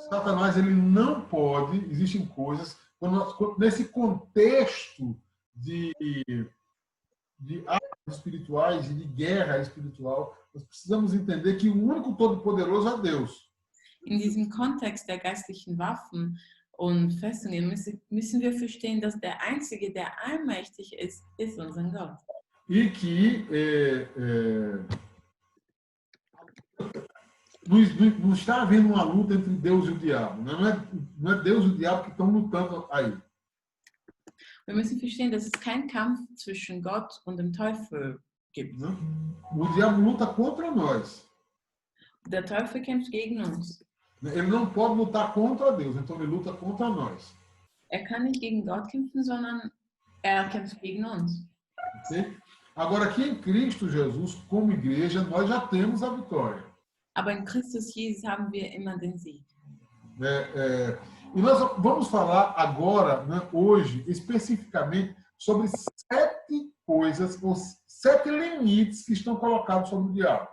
Satanás, ele não pode, existem coisas, nesse contexto de armas espirituais e de guerra espiritual, nós precisamos entender que o único Todo-Poderoso é Deus. In diesem Kontext der geistlichen Waffen und Festungen müssen wir verstehen, dass der Einzige, der allmächtig ist unser Gott. E que não está havendo uma luta entre Deus e o diabo. Não é Deus e o diabo que estão lutando aí. Wir müssen verstehen, dass es keinen Kampf zwischen Gott und dem Teufel gibt. O diabo luta contra nós. Der Teufel kämpft gegen uns. Ele não pode lutar contra Deus, então ele luta contra nós. Kann nicht gegen Gott kämpfen, sondern kämpft gegen uns. Okay? Agora, aqui em Cristo Jesus, como igreja, nós já temos a vitória. Aber in Christus Jesus haben wir immer den Sieg. E nós vamos falar agora, né, hoje, especificamente, sobre 7 coisas, ou 7 limites que estão colocados sobre o diabo.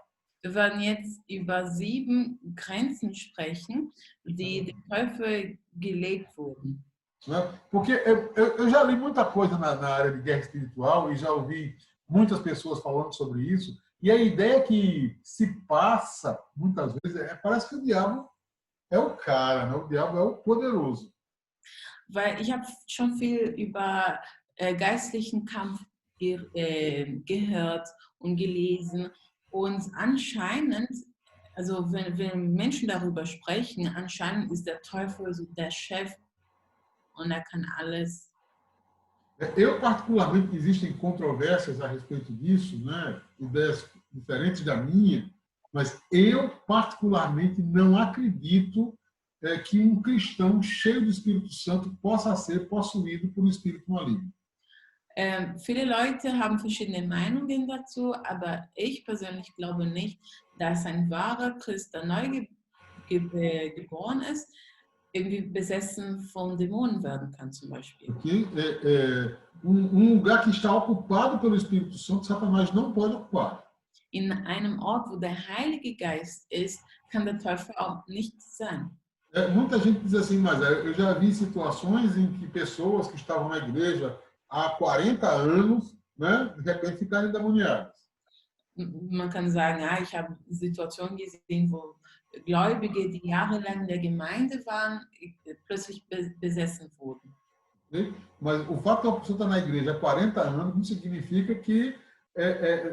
Wir werden jetzt über 7 Grenzen sprechen, die dem Teufel gelegt wurden. Né? Porque eu já li muita coisa na área de guerra espiritual e já ouvi muitas pessoas falando sobre isso, e a ideia que se passa, muitas vezes, parece que o diabo é o cara, né? O diabo é o poderoso. Weil ich habe schon viel über geistlichen Kampf gehört und gelesen. Und anscheinend, also wenn Menschen darüber sprechen, anscheinend ist der Teufel so der Chef und er kann alles. Eu, particularmente, existem controvérsias a respeito disso, né? Ideias diferentes da minha, mas eu, particularmente, não acredito que um cristão cheio do Espírito Santo possa ser possuído por um espírito maligno. Viele Leute haben verschiedene Meinungen dazu, aber ich persönlich glaube nicht, dass ein wahrer Christ, der neu geboren ist, irgendwie besessen von Dämonen werden kann, zum Beispiel. Okay? Lugar que está ocupado pelo Espírito Santo, Satanás não pode ocupar. In einem Ort, wo der Heilige Geist ist, kann der Teufel auch nicht sein. Muita gente diz assim, mas eu já vi situações em que pessoas que estavam na igreja há 40 anos, né, de repente ficaram endemoniadas. Man kann sagen, ich habe Situationen gesehen, wo Gläubige, die jahrelang in der Gemeinde waren, plötzlich besessen wurden. Okay? Mas o fato de uma pessoa estar na igreja há 40 anos não significa que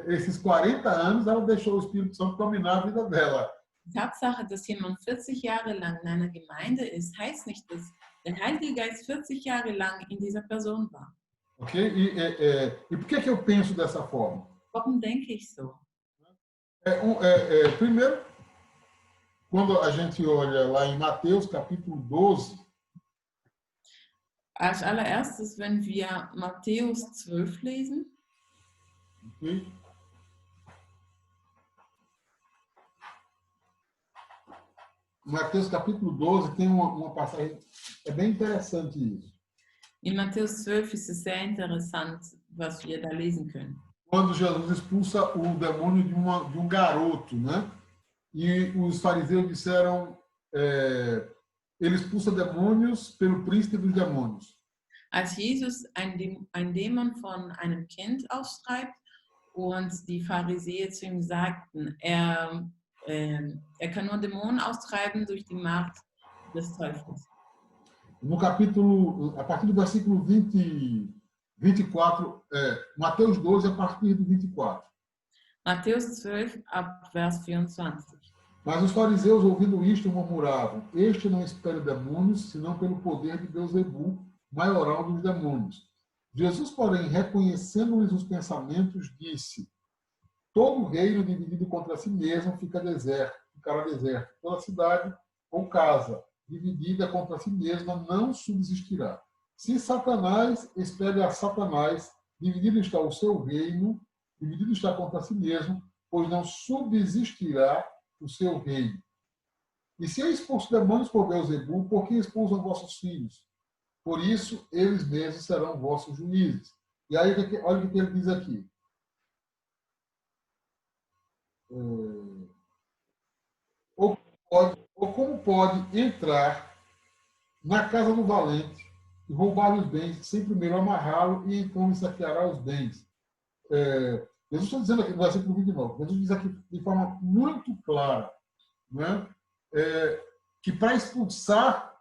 esses 40 anos ela deixou o Espírito Santo dominar a vida dela. Die Tatsache, dass jemand 40 Jahre lang in einer Gemeinde ist, heißt nicht, dass der Heilige Geist 40 Jahre lang in dieser Person war. Okay? E por que eu penso dessa forma? Warum denke ich so? Primeiro, quando a gente olha lá em Mateus capítulo 12, als allererstes, wenn wir Matthäus 12 lesen, okay? Mateus capítulo 12 tem uma passagem, é bem interessante isso. In Matthäus 12 ist es sehr interessant, was wir da lesen können. Quando Jesus expulsa o demônio de um garoto, né? E os fariseus disseram, ele expulsa demônios pelo príncipe dos demônios. Als Jesus ein Dämon von einem Kind austreibt und die Pharisäer zu ihm sagten, er kann nur Dämonen austreiben durch die Macht des Teufels. No capítulo, a partir do versículo 24, Mateus 12, a partir do 24. Matthäus 12, ab Vers 24. Mas os fariseus, ouvindo isto, murmuravam: Este não espera demônios, senão pelo poder de Beelzebul, maioral dos demônios. Jesus, porém, reconhecendo-lhes os pensamentos, disse: Todo reino dividido contra si mesmo ficará deserto. Toda cidade ou casa dividida contra si mesma não subsistirá. Se Satanás espere a Satanás, dividido está o seu reino, dividido está contra si mesmo, pois não subsistirá o seu reino. E se eu expulso demônios por Beelzebul, por que expulsam vossos filhos? Por isso, eles mesmos serão vossos juízes. E aí, olha o que ele diz aqui. Ou como pode entrar na casa do valente e roubar os bens, sem primeiro amarrá-lo e então lhe saqueará os bens. Jesus está dizendo aqui no versículo 29, Jesus diz aqui de forma muito clara, né, que para expulsar,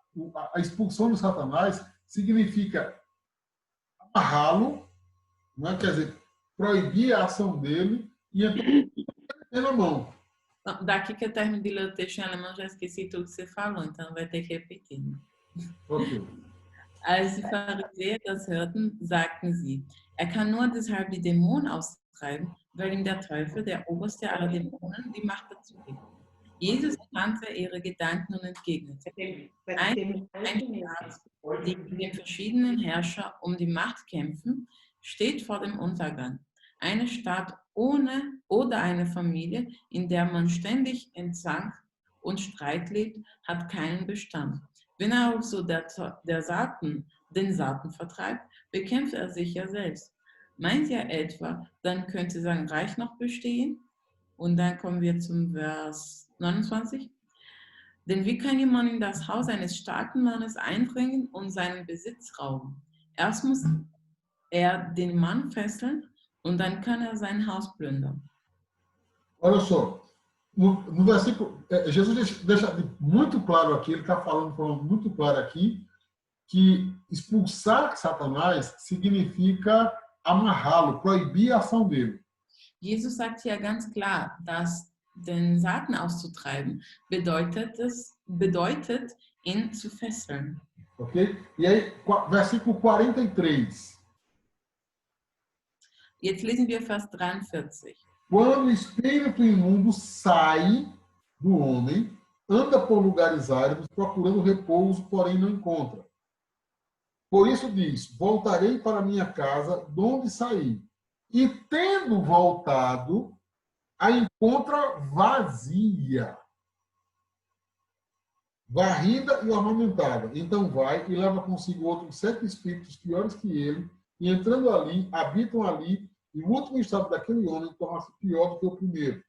a expulsão de Satanás significa amarrá-lo, né, quer dizer, proibir a ação dele e então ter na mão. Daqui que eu termino de ler o texto em alemão, já esqueci tudo que você falou, então vai ter que repetir. Ok. Als die Pharisäer das hörten, sagten sie, kann nur deshalb die Dämonen austreiben, weil ihm der Teufel, der oberste aller Dämonen, die Macht dazu gibt. Jesus kannte ihre Gedanken und entgegnete, ein Staat, die mit den verschiedenen Herrschern um die Macht kämpfen, steht vor dem Untergang. Eine Stadt ohne oder eine Familie, in der man ständig in Zank und Streit lebt, hat keinen Bestand. Wenn also den Satan vertreibt, bekämpft er sich ja selbst. Meint ihr etwa, dann könnte sein Reich noch bestehen? Und dann kommen wir zum Vers 29. Denn wie kann jemand in das Haus eines starken Mannes eindringen und seinen Besitz rauben? Erst muss er den Mann fesseln und dann kann er sein Haus plündern. Olha só, no versículo, Jesus deixa muito claro aqui, ele está falando muito claro aqui, que expulsar Satanás significa amarrá-lo, proibir a ação dele. Jesus sagt hier ganz klar, dass den Satan auszutreiben bedeutet, ihn zu fesseln. Ok? E aí, versículo 43. Jetzt lesen wir Vers 43. Quando o espírito imundo sai do homem, anda por lugares áridos, procurando repouso, porém não encontra. Por isso diz, voltarei para minha casa, de onde saí. E tendo voltado, a encontra vazia, varrida e ornamentada. Então vai e leva consigo outros 7 espíritos piores que ele, e entrando ali, habitam ali, e o último estado daquele homem torna-se pior do que o primeiro.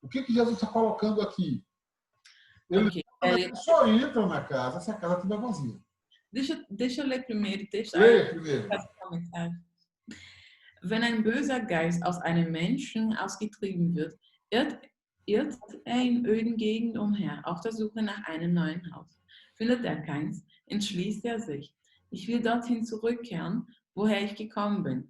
O que Jesus está colocando aqui? Ele só entra na casa se a casa estiver vazia. Deixa eu ler primeiro o texto. Leia primeiro. Wenn ein böser Geist aus einem Menschen ausgetrieben wird, irrt er in öden Gegenden umher, auf der Suche nach einem neuen Haus. Findet er keins, entschließt er sich. Ich will dorthin zurückkehren, woher ich gekommen bin.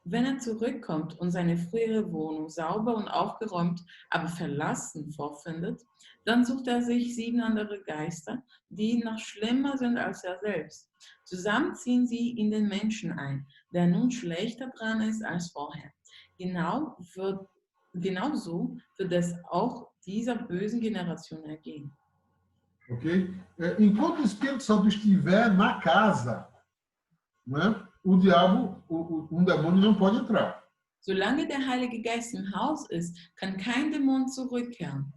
Wenn er zurückkommt und seine frühere Wohnung sauber und aufgeräumt, aber verlassen vorfindet, dann sucht er sich 7 andere Geister, die noch schlimmer sind als er selbst. Zusammen ziehen sie in den Menschen ein, der nun schlechter dran ist als vorher. Genauso wird es auch dieser bösen Generation ergehen. Ok? Enquanto o Espírito Santo estiver na casa, né, o diabo, demônio não pode entrar. Solange der Heilige Geist im Haus ist, kann kein Dämon zurückkehren.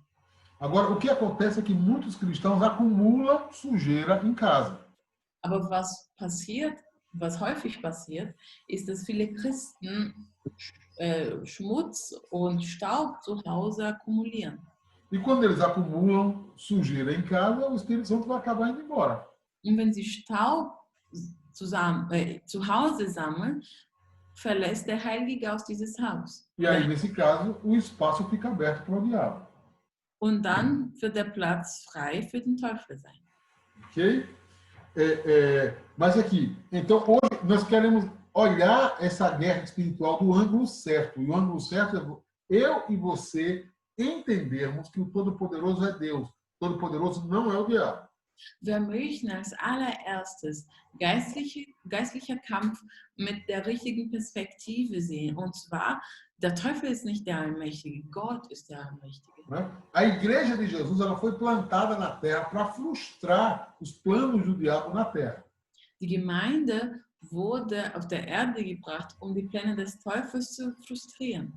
Agora, o que acontece é que muitos cristãos acumulam sujeira em casa. Aber was häufig passiert, ist, dass viele Christen Schmutz und Staub zu Hause akkumulieren. E quando eles acumulam sujeira em casa, o Espírito Santo vai acabar indo embora. Und wenn sie Staub zu Hause sammeln, verlässt der Heilige Geist dieses Haus. E aí, nesse caso, o espaço fica aberto para o diabo. Und dann wird der Platz frei für den Teufel sein. Ok? Mas aqui, então hoje nós queremos olhar essa guerra espiritual do ângulo certo. E o ângulo certo é eu e você entendermos que o Todo-Poderoso é Deus. O Todo-Poderoso não é o diabo. Wir möchten als allererstes geistlicher Kampf mit der richtigen Perspektive sehen. Und zwar, der Teufel ist nicht der Allmächtige, Gott ist der Allmächtige. A igreja de Jesus ela foi plantada na terra para frustrar os planos do diabo na terra. Die Gemeinde wurde auf der Erde gebracht, um die Pläne des Teufels zu frustrieren.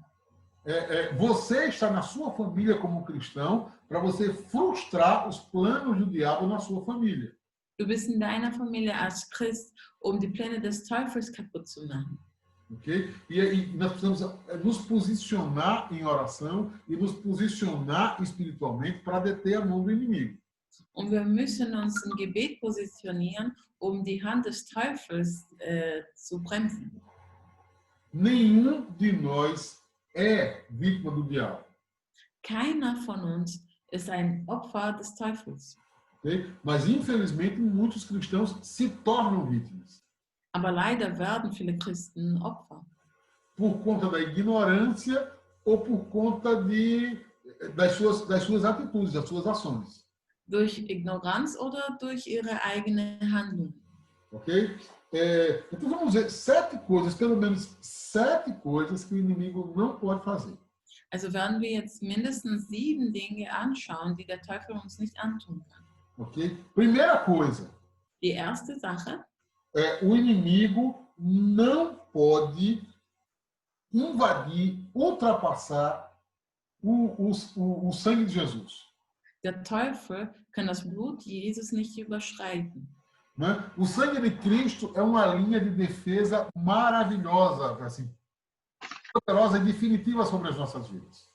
Você está na sua família como cristão para você frustrar os planos do diabo na sua família. Du bist in deiner Familie als Christ, um die Pläne des Teufels kaputt zu machen. Okay? E nós precisamos nos posicionar em oração e nos posicionar espiritualmente para deter a mão do inimigo. Und wir müssen uns im Gebet positionieren, um die Hand des Teufels zu bremsen. Nenhum de nós é vítima do diabo. Keiner von uns ist ein Opfer des Teufels. Okay? Mas, infelizmente, muitos cristãos se tornam vítimas. Aber leider werden viele Christen Opfer. Por conta da ignorância ou por conta das suas atitudes, das suas ações. Durch Ignoranz oder durch ihre eigene Handlung. Ok? Então vamos ver 7 coisas, pelo menos 7 coisas que o inimigo não pode fazer. Also werden wir jetzt mindestens 7 Dinge anschauen, die der Teufel uns nicht antun kann. Ok? Primeira coisa. Die erste Sache. O inimigo não pode invadir, ultrapassar o sangue de Jesus. Der Teufel kann das Blut Jesus nicht überschreiten. Né? O sangue de Cristo é uma linha de defesa maravilhosa, assim, poderosa e definitiva sobre as nossas vidas.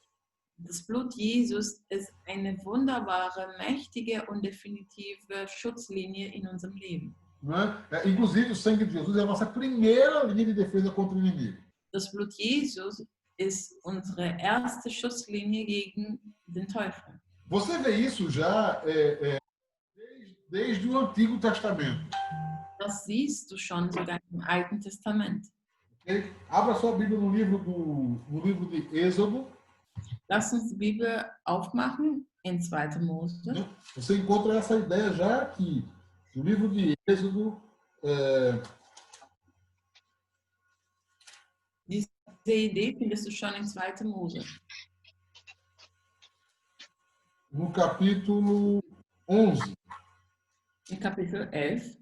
Das Blut Jesus ist eine wunderbare, mächtige und definitive Schutzlinie in unserem Leben. Né? Inclusive, o sangue de Jesus é a nossa primeira linha de defesa contra o inimigo. Das Blut Jesus ist unsere erste Schutzlinie gegen den Teufel. Você vê isso já desde o Antigo Testamento. Das siehst du schon sogar im Alten Testament. Okay? Abra sua Bíblia no livro de Êxodo. Lass uns die Bibel aufmachen in 2. Mose. Você encontra essa ideia já aqui. No livro de Êxodo. Diese Idee findest du schon in 2. Mose. No capítulo 11. Im Kapitel 11.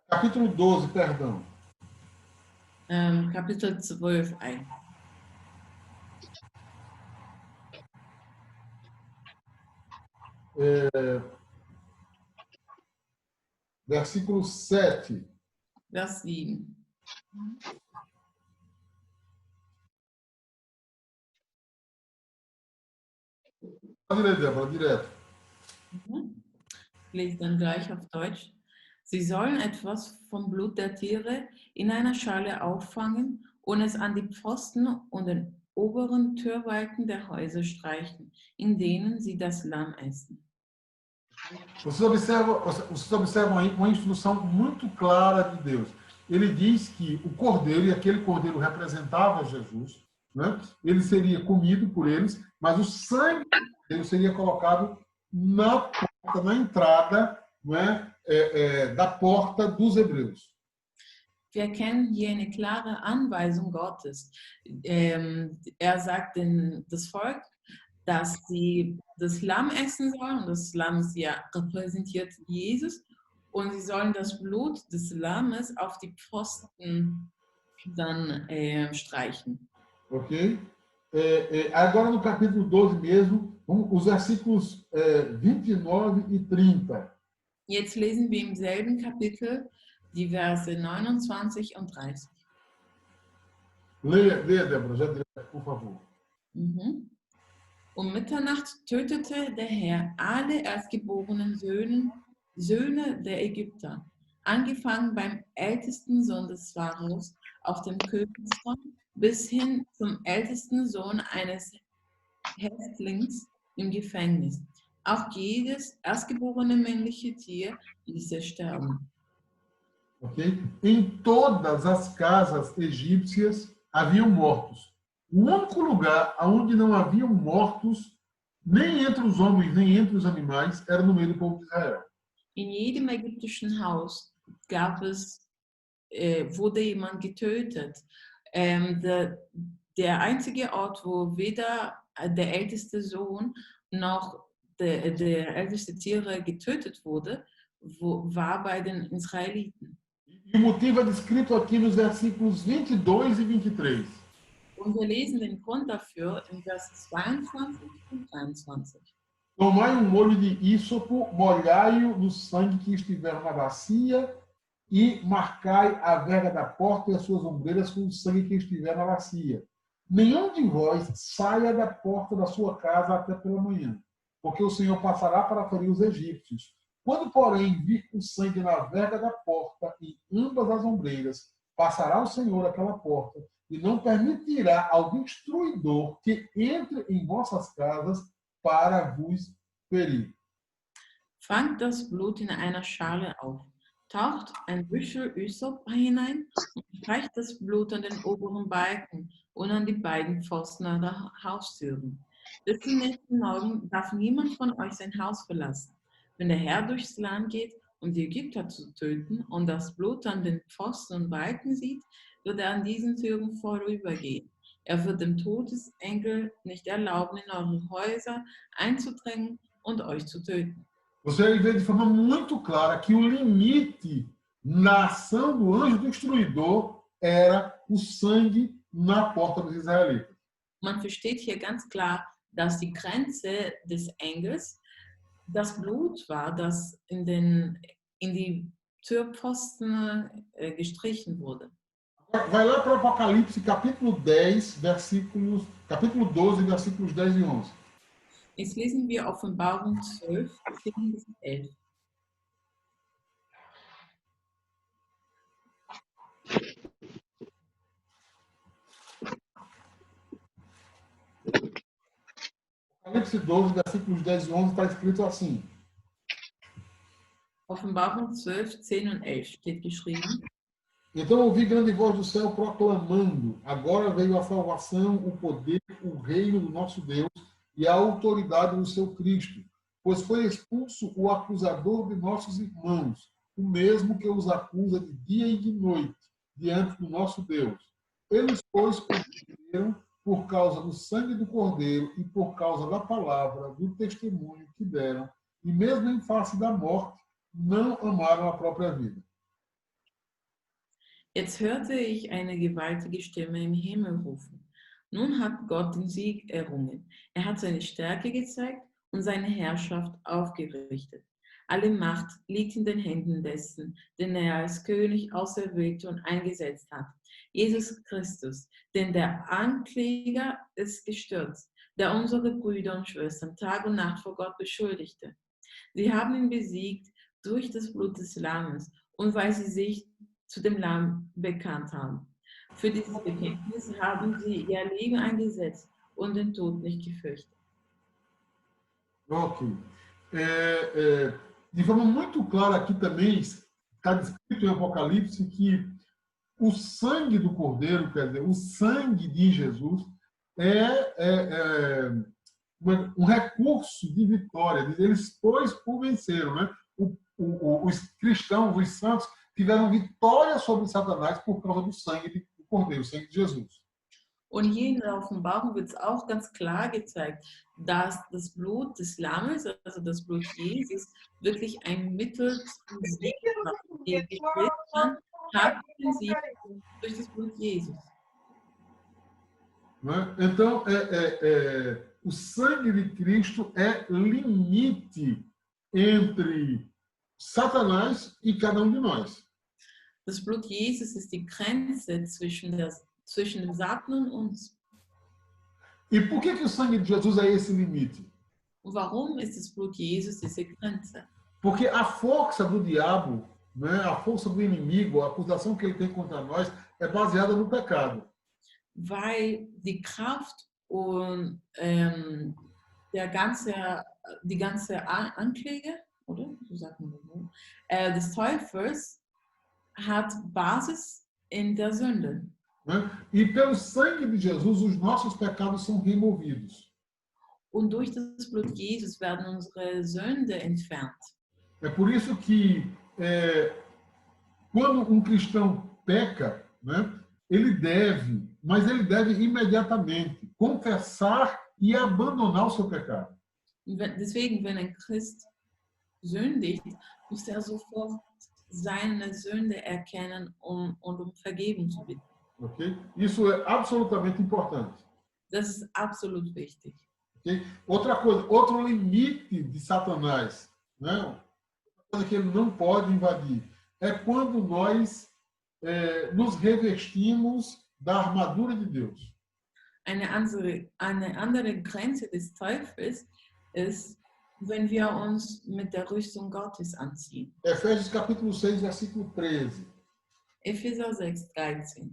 Capítulo 12, perdão. Kapitel 12 ein. Versículo 7. Vers 7. Pode ler, Débora, direto. Ich lese dann gleich auf Deutsch. Sie sollen etwas vom Blut der Tiere in einer Schale auffangen und es an die Pfosten und den oberen Türbalken der Häuser streichen, in denen sie das Lamm essen. Vocês observam aí uma instrução muito clara de Deus. Ele diz que o cordeiro, e aquele cordeiro representava Jesus, né? Ele seria comido por eles, mas o sangue dele seria colocado na porta, na entrada, né? Da porta dos hebreus. Wir erkennen hier eine klare Anweisung Gottes. Sagt das Volk, dass sie das Lamm essen sollen, und das Lamm ist ja repräsentiert Jesus, und sie sollen das Blut des Lammes auf die Pfosten dann streichen. Ok? Agora no capítulo 12 mesmo, os versículos 29 e 30. Jetzt lesen wir im selben Kapitel die Verse 29 und 30. Leia, Débora, já direto, por favor. Um Mitternacht tötete der Herr alle erstgeborenen Söhne der Ägypter, angefangen beim ältesten Sohn des Pharaos auf dem Königsthron bis hin zum ältesten Sohn eines Häftlings im Gefängnis. Auch jedes erstgeborene männliche Tier ließ er sterben. Okay? Em todas as casas egípcias haviam mortos. O único lugar onde não haviam mortos, nem entre os homens, nem entre os animais, era no meio do povo de Israel. In jedem ägyptischen Haus wurde jemand getötet. Der einzige Ort, wo weder der älteste Sohn noch der älteste Tiere getötet wurde, war bei den Israeliten. E o motivo é descrito aqui nos versículos 22 e 23. Und wir lesen den Grund dafür in Vers 22 und 23. Tomai molho de ísopo, molhai-o no sangue que estiver na bacia e marcai a verga da porta e as suas ombreiras com o sangue que estiver na bacia. Nenhum de vós saia da porta da sua casa até pela manhã, porque o Senhor passará para ferir os egípcios. Quando, porém, vir o sangue na verga da porta e ambas as ombreiras, passará o Senhor aquela porta e não permitirá ao destruidor que entre em vossas casas para vos ferir. Fangt das Blut in einer Schale auf, taucht ein Büschel Ysop hinein und streicht das Blut an den oberen Balken und an die beiden Pfosten eurer Haustüren. Bis zum nächsten Morgen darf niemand von euch sein Haus verlassen. Wenn der Herr durchs Land geht, um die Ägypter zu töten und das Blut an den Pfosten und Balken sieht, wird er an diesen Türen vorübergehen. Er wird dem Todesengel nicht erlauben, in eure Häuser einzudringen und euch zu töten. Você vê de forma muito clara que o limite na ação do anjo destruidor era o sangue na porta dos israelitas. Man versteht hier ganz klar, dass die Grenze des Engels das Blut war, das in die Türpfosten gestrichen wurde. Vai lá para o Apocalipse, capítulo 10, capítulo 12, versículos 10 e 11. Jetzt lesen wir Offenbarung 12, 10 bis 11. Apocalipse 12, versículos 10 e 11 está escrito assim. Offenbarung 12, 10 und 11 steht geschrieben. Então ouvi grande voz do céu proclamando: agora veio a salvação, o poder, o reino do nosso Deus e a autoridade do seu Cristo, pois foi expulso o acusador de nossos irmãos, o mesmo que os acusa de dia e de noite, diante do nosso Deus. Eles, pois, conseguiram por causa do sangue do Cordeiro e por causa da palavra, do testemunho que deram, e mesmo em face da morte, não amaram a própria vida. Jetzt hörte ich eine gewaltige Stimme im Himmel rufen. Nun hat Gott den Sieg errungen. Er hat seine Stärke gezeigt und seine Herrschaft aufgerichtet. Alle Macht liegt in den Händen dessen, den er als König auserwählt und eingesetzt hat. Jesus Christus, denn der Ankläger ist gestürzt, der unsere Brüder und Schwestern Tag und Nacht vor Gott beschuldigte. Sie haben ihn besiegt durch das Blut des Lammes und weil sie sich zu dem Lamm bekannt haben. Für dieses Bekenntnis haben sie ihr Leben eingesetzt und den Tod nicht gefürchtet. Ok. De forma muito clara aqui também está descrito em Apocalipse que o sangue do Cordeiro, quer dizer, o sangue de Jesus é um recurso de vitória. Eles, pois, o venceram, né? Os cristãos, os santos, tiveram vitória sobre Satanás por causa do sangue do Cordeiro, o sangue de Jesus. Und hier in der Offenbarung wird es auch ganz klar gezeigt, dass das Blut des Lammes, also das Blut Jesus, wirklich ein Mittel zum Sieg war. Die Christen haben den Sieg durch das Blut Jesus. Né? Então, o sangue de Cristo é limite entre Satanás e cada um de nós. Das Blut Jesus ist die Grenze zwischen dem Satan und uns. E por que o sangue de Jesus é esse limite? Und warum ist das Blut Jesus diese Grenze? Porque a força do diabo, né, a força do inimigo, a acusação que ele tem contra nós é baseada no pecado. Weil die Kraft und die ganze Anklage, oder? So sagt man das, des Teufels hat Basis in der Sünde. Né? E pelo sangue de Jesus, os nossos pecados são removidos. Und durch das Blut Jesus werden unsere Sünde entfernt. É por isso que quando um cristão peca, né, ele deve imediatamente confessar e abandonar o seu pecado. Deswegen, wenn ein Christ sündigt, muss er sofort seine Sünde erkennen und um Vergebung zu bitten. Okay? Isso é absolutamente importante. Das ist absolut wichtig. Okay? Outra coisa, outro limite de Satanás, né? Outra coisa que ele não pode invadir, é quando nós nos revestimos da armadura de Deus. Eine andere Grenze des Teufels ist, wenn wir uns mit der Rüstung Gottes anziehen. Efésios capítulo 6, versículo 13. Epheser 6, 13.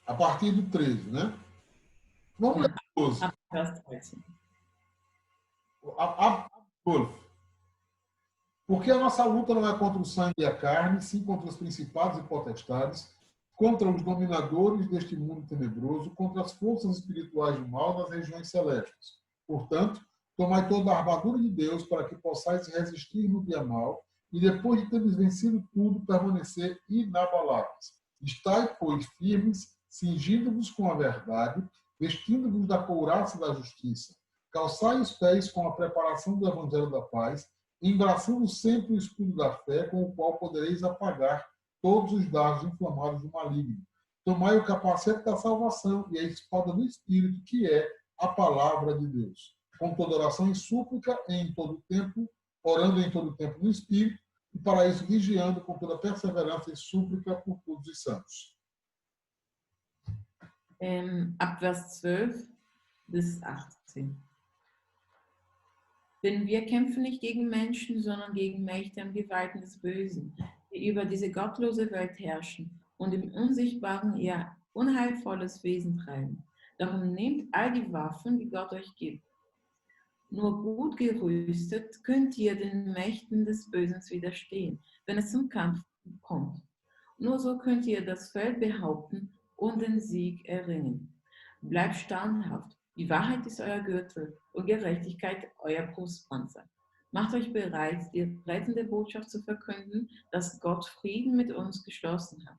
A partir do 13, né? Vamos ler o 12. Vers 13. Porque a nossa luta não é contra o sangue e a carne, sim contra os principados e potestades, contra os dominadores deste mundo tenebroso, contra as forças espirituais do mal nas regiões celestes. Portanto, tomai toda a armadura de Deus para que possais resistir no dia mau e, depois de teres vencido tudo, permanecer inabaláveis. Estai, pois, firmes, cingindo-vos com a verdade, vestindo-vos da couraça da justiça, calçai os pés com a preparação do evangelho da paz, embraçando sempre o escudo da fé, com o qual podereis apagar todos os dardos inflamados do maligno. Tomai o capacete da salvação e a espada do Espírito, que é a palavra de Deus. Com toda oração e súplica, em todo tempo, orando em todo tempo no Espírito, e para isso vigiando com toda perseverança e súplica por todos os santos. Ab Vers 12 bis 18. Denn wir kämpfen nicht gegen Menschen, sondern gegen Mächte und Gewalten des Bösen, die über diese gottlose Welt herrschen und im Unsichtbaren ihr unheilvolles Wesen treiben. Darum nehmt all die Waffen, die Gott euch gibt. Nur gut gerüstet könnt ihr den Mächten des Bösen widerstehen, wenn es zum Kampf kommt. Nur so könnt ihr das Feld behaupten und den Sieg erringen. Bleibt standhaft. Die Wahrheit ist euer Gürtel und Gerechtigkeit euer Brustpanzer. Macht euch bereit, die rettende Botschaft zu verkünden, dass Gott Frieden mit uns geschlossen hat.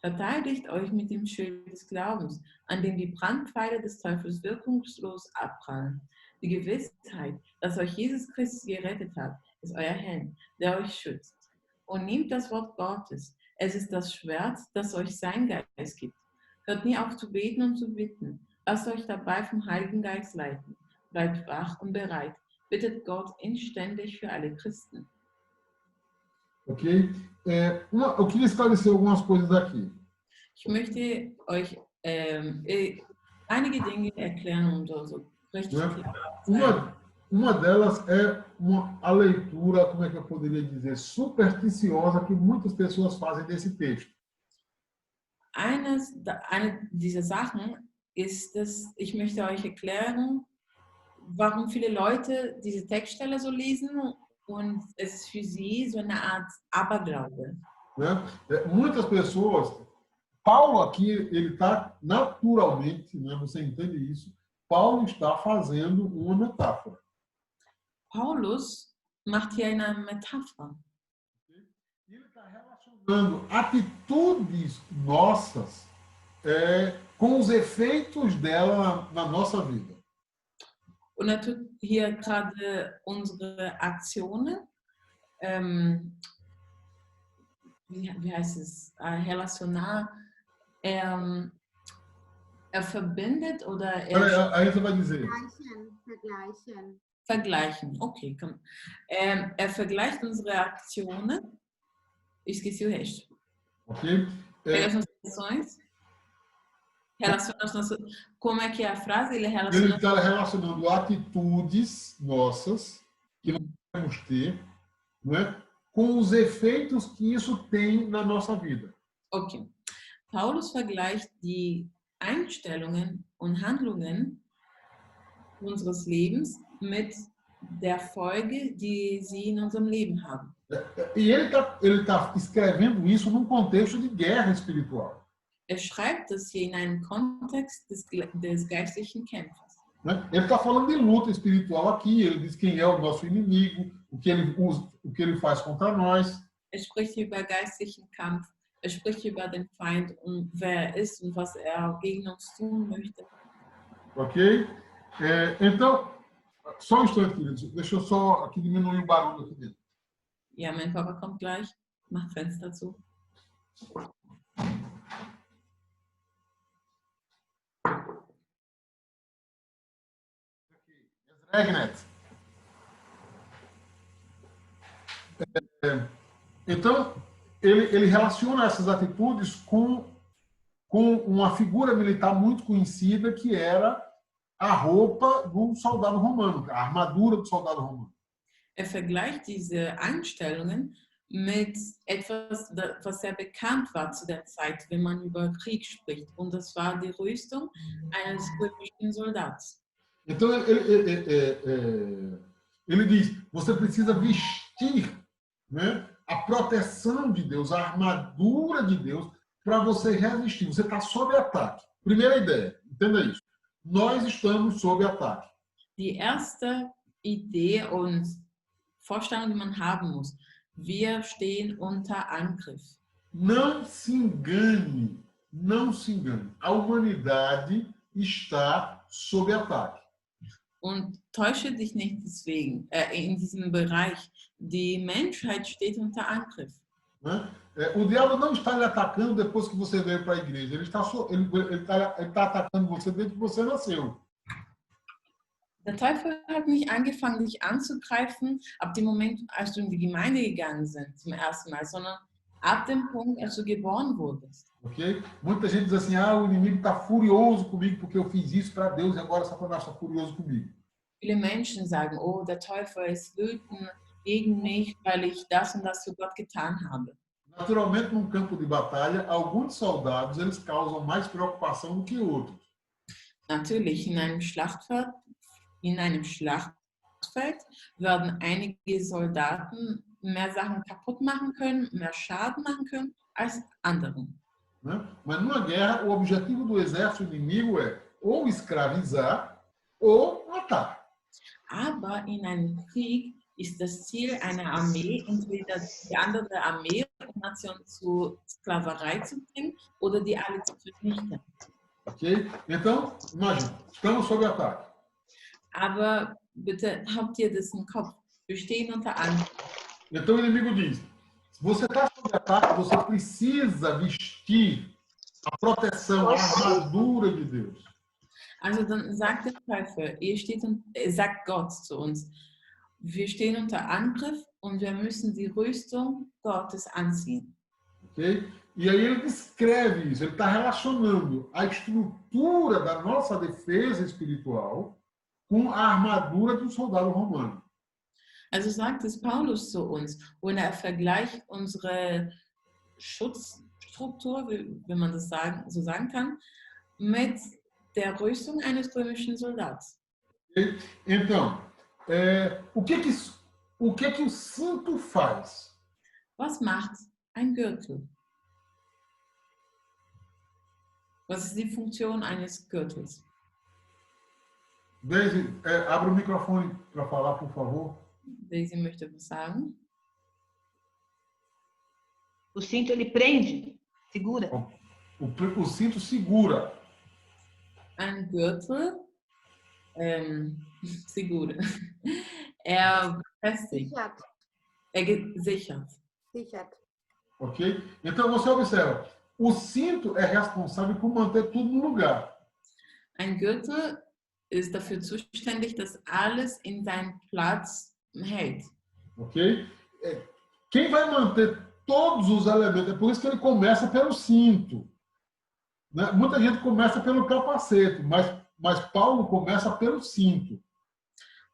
Verteidigt euch mit dem Schild des Glaubens, an dem die Brandpfeile des Teufels wirkungslos abprallen. Die Gewissheit, dass euch Jesus Christus gerettet hat, ist euer Helm, der euch schützt. Und nehmt das Wort Gottes. Es ist das Schwert, das euch sein Geist gibt. Hört nie auf zu beten und zu bitten. Lasst euch dabei vom Heiligen Geist leiten. Bleibt wach und bereit. Bittet Gott inständig für alle Christen. Ok? Eu queria esclarecer algumas coisas aqui. Ich möchte euch einige Dinge erklären und so richtig klar. Uma delas é a leitura, como é que eu poderia dizer, supersticiosa que muitas pessoas fazem desse texto. Eine dieser Sachen ist, dass ich möchte euch erklären, warum viele Leute diese Textstelle so lesen und es ist für sie so eine Art Aberglaube. Né? Muitas pessoas, Paulo aqui, ele está naturalmente, né, você entende isso, Paulo está fazendo uma metáfora. Paulus macht hier eine Metapher. Ele está relacionando atitudes nossas com os efeitos dela na nossa vida. Und er tut hier gerade unsere Aktionen, wie heißt es, relacionar, er verbindet oder Aí você vai dizer. Vergleichen, okay. Er vergleicht unsere Aktionen. Esqueci o resto. Ok? Como é que é a frase? Ele está relacionando atitudes nossas que nós devemos ter, né, com os efeitos que isso tem na nossa vida. Okay. Paulus vergleicht die Einstellungen und Handlungen unseres Lebens mit der Folge, die sie in unserem Leben haben. E ele tá escrevendo isso num contexto de guerra espiritual. Er schreibt das hier in einem Kontext des geistlichen Kämpfers. Né? Ele está falando de luta espiritual aqui. Ele diz quem é o nosso inimigo, o que ele usa, o que ele faz contra nós. Er spricht über geistlichen Kampf. Er spricht über den Feind und wer er ist und was er gegen uns tun möchte. Ok? Então, só um instante, queridos. Deixa eu só aqui diminuir o barulho aqui dentro. Ja, mein Papa kommt gleich. Mach Fenster zu. Es regnet. Então, ele relaciona essas atitudes com uma figura militar muito conhecida, que era a roupa do soldado romano, a armadura do soldado romano. Vergleicht diese Einstellungen mit etwas, was sehr bekannt war zu der Zeit, wenn man über Krieg spricht. Und das war die Rüstung eines römischen Soldaten. Então, ele diz, você precisa vestir, né, a proteção de Deus, a armadura de Deus, para você resistir. Você está sob ataque. Primeira ideia, entenda isso. Nós estamos sob ataque. Die erste Idee und Vorstellung, die man haben muss, wir stehen unter Angriff. Não se engane, não se engane. A humanidade está sob ataque. Und täusche dich nicht deswegen, in diesem Bereich. Die Menschheit steht unter Angriff. Né? O diabo não está lhe atacando depois que você veio para a igreja. Ele está atacando você desde que você nasceu. Der Teufel hat nicht angefangen, dich anzugreifen, ab dem Moment, als du in die Gemeinde gegangen bist, zum ersten Mal, sondern ab dem Punkt, als du geboren wurdest. Okay? Muita gente diz assim, o inimigo está furioso comigo porque eu fiz isso para Deus e agora Satanás está furioso comigo. Viele Menschen sagen, oh, der Teufel ist wütend gegen mich, weil ich das und das für Gott getan habe. Naturalmente, num campo de batalha, alguns soldados eles causam mais preocupação do que outros. Natürlich, in einem Schlachtfeld werden einige Soldaten mehr Sachen kaputt machen können, mehr Schaden machen können als andere. Né? Mas numa guerra, o objetivo do exército inimigo é ou escravizar ou matar. Aber in einem Krieg ist das Ziel einer Armee, entweder die andere Armee und Nation zur Sklaverei zu bringen oder die alle zu vernichten. Ok? Então, imagina, estamos sob ataque. Aber bitte habt ihr das im Kopf. Wir stehen unter Angriff. Então o inimigo diz, se você está sob ataque, você precisa vestir a proteção, a armadura de Deus. Also dann sagt der Teufel, sagt Gott zu uns, wir stehen unter Angriff und wir müssen die Rüstung Gottes anziehen. Okay? E aí ele descreve isso, ele está relacionando a estrutura da nossa defesa espiritual com a armadura de um soldado romano. Also sagt es Paulus zu uns und er vergleicht unsere Schutzstruktur, wenn man das so sagen kann, mit der Rüstung eines römischen Soldaten. Okay? Então, o que o cinto faz? Was macht ein Gürtel? Was ist die Funktion eines Gürtels? Daisy, abre o microfone para falar, por favor. Daisy möchte was sagen. O cinto ele prende, segura. O cinto segura. Ein Gürtel segura. Er befestigt. Sichert. Er sichert. Sichert. Ok? Então você observa, o cinto é responsável por manter tudo no lugar. Ein Gürtel ist dafür zuständig, dass alles in seinen Platz hält. Ok? Quem vai manter todos os elementos? É por isso que ele começa pelo cinto. Né? Muita gente começa pelo capacete, mas Paulo começa pelo cinto.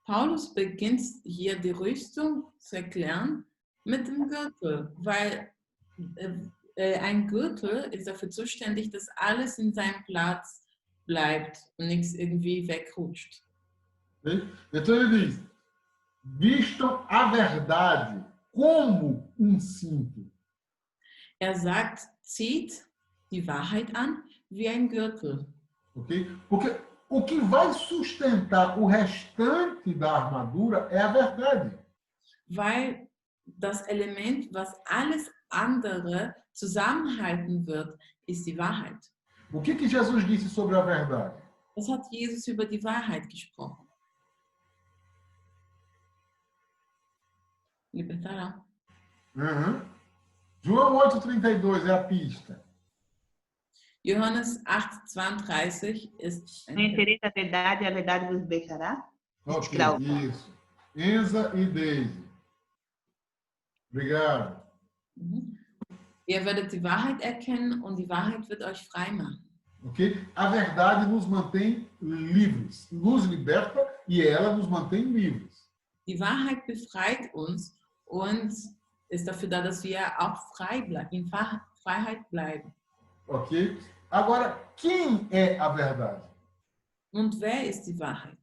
Paulus beginnt hier die Rüstung zu erklären mit dem Gürtel, weil ein Gürtel ist dafür zuständig, dass alles in seinem Platz bleibt und nichts irgendwie wegrutscht. Okay? Então ele diz, vistam a verdade como cinto. Er sagt, zieht die Wahrheit an wie ein Gürtel. Okay? Porque o que vai sustentar o restante da armadura é a verdade. Weil das Element, was alles andere zusammenhalten wird, ist die Wahrheit. O que Jesus disse sobre a verdade? Was hat Jesus über die Wahrheit gesprochen? Liebe Sarah. Uhum. João 8,32 é a pista. Johannes 8,32 ist Conhecereis a verdade vos libertará. Ok, Escravo. isso. Enza e Deise. Obrigado. Ihr werdet die Wahrheit erkennen und die Wahrheit wird euch frei machen. Ok? A verdade nos mantém livres, nos liberta e ela nos mantém livres. Die Wahrheit befreit uns und ist dafür da, dass wir auch frei in Freiheit bleiben. Ok? Agora, quem é a verdade? Und wer ist die Wahrheit?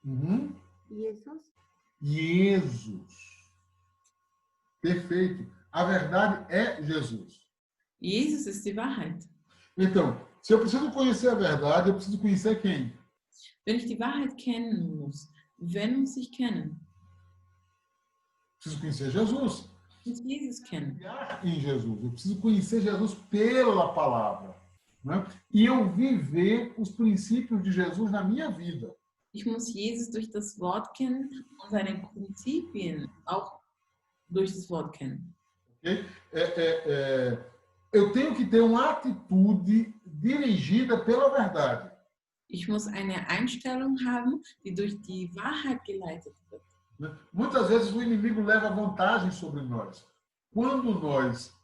Uhum. Jesus. Jesus. Perfeito. A verdade é Jesus. Jesus ist die Wahrheit. Então, se eu preciso conhecer a verdade, eu preciso conhecer quem? Wenn ich die Wahrheit kennen muss, wen muss ich kennen? Preciso conhecer Jesus. Ich muss Jesus kennen. Confiar em Jesus. Eu preciso conhecer Jesus pela palavra. Né? E eu viver os princípios de Jesus na minha vida. Ich muss Jesus durch das Wort kennen und seine Prinzipien auch durch das Wort kennen. Okay? Eu tenho que ter uma atitude dirigida pela verdade. Ich muss eine Einstellung haben, die durch die Wahrheit geleitet wird. Né? Muitas vezes o inimigo leva vantagem sobre nós. Quando nós,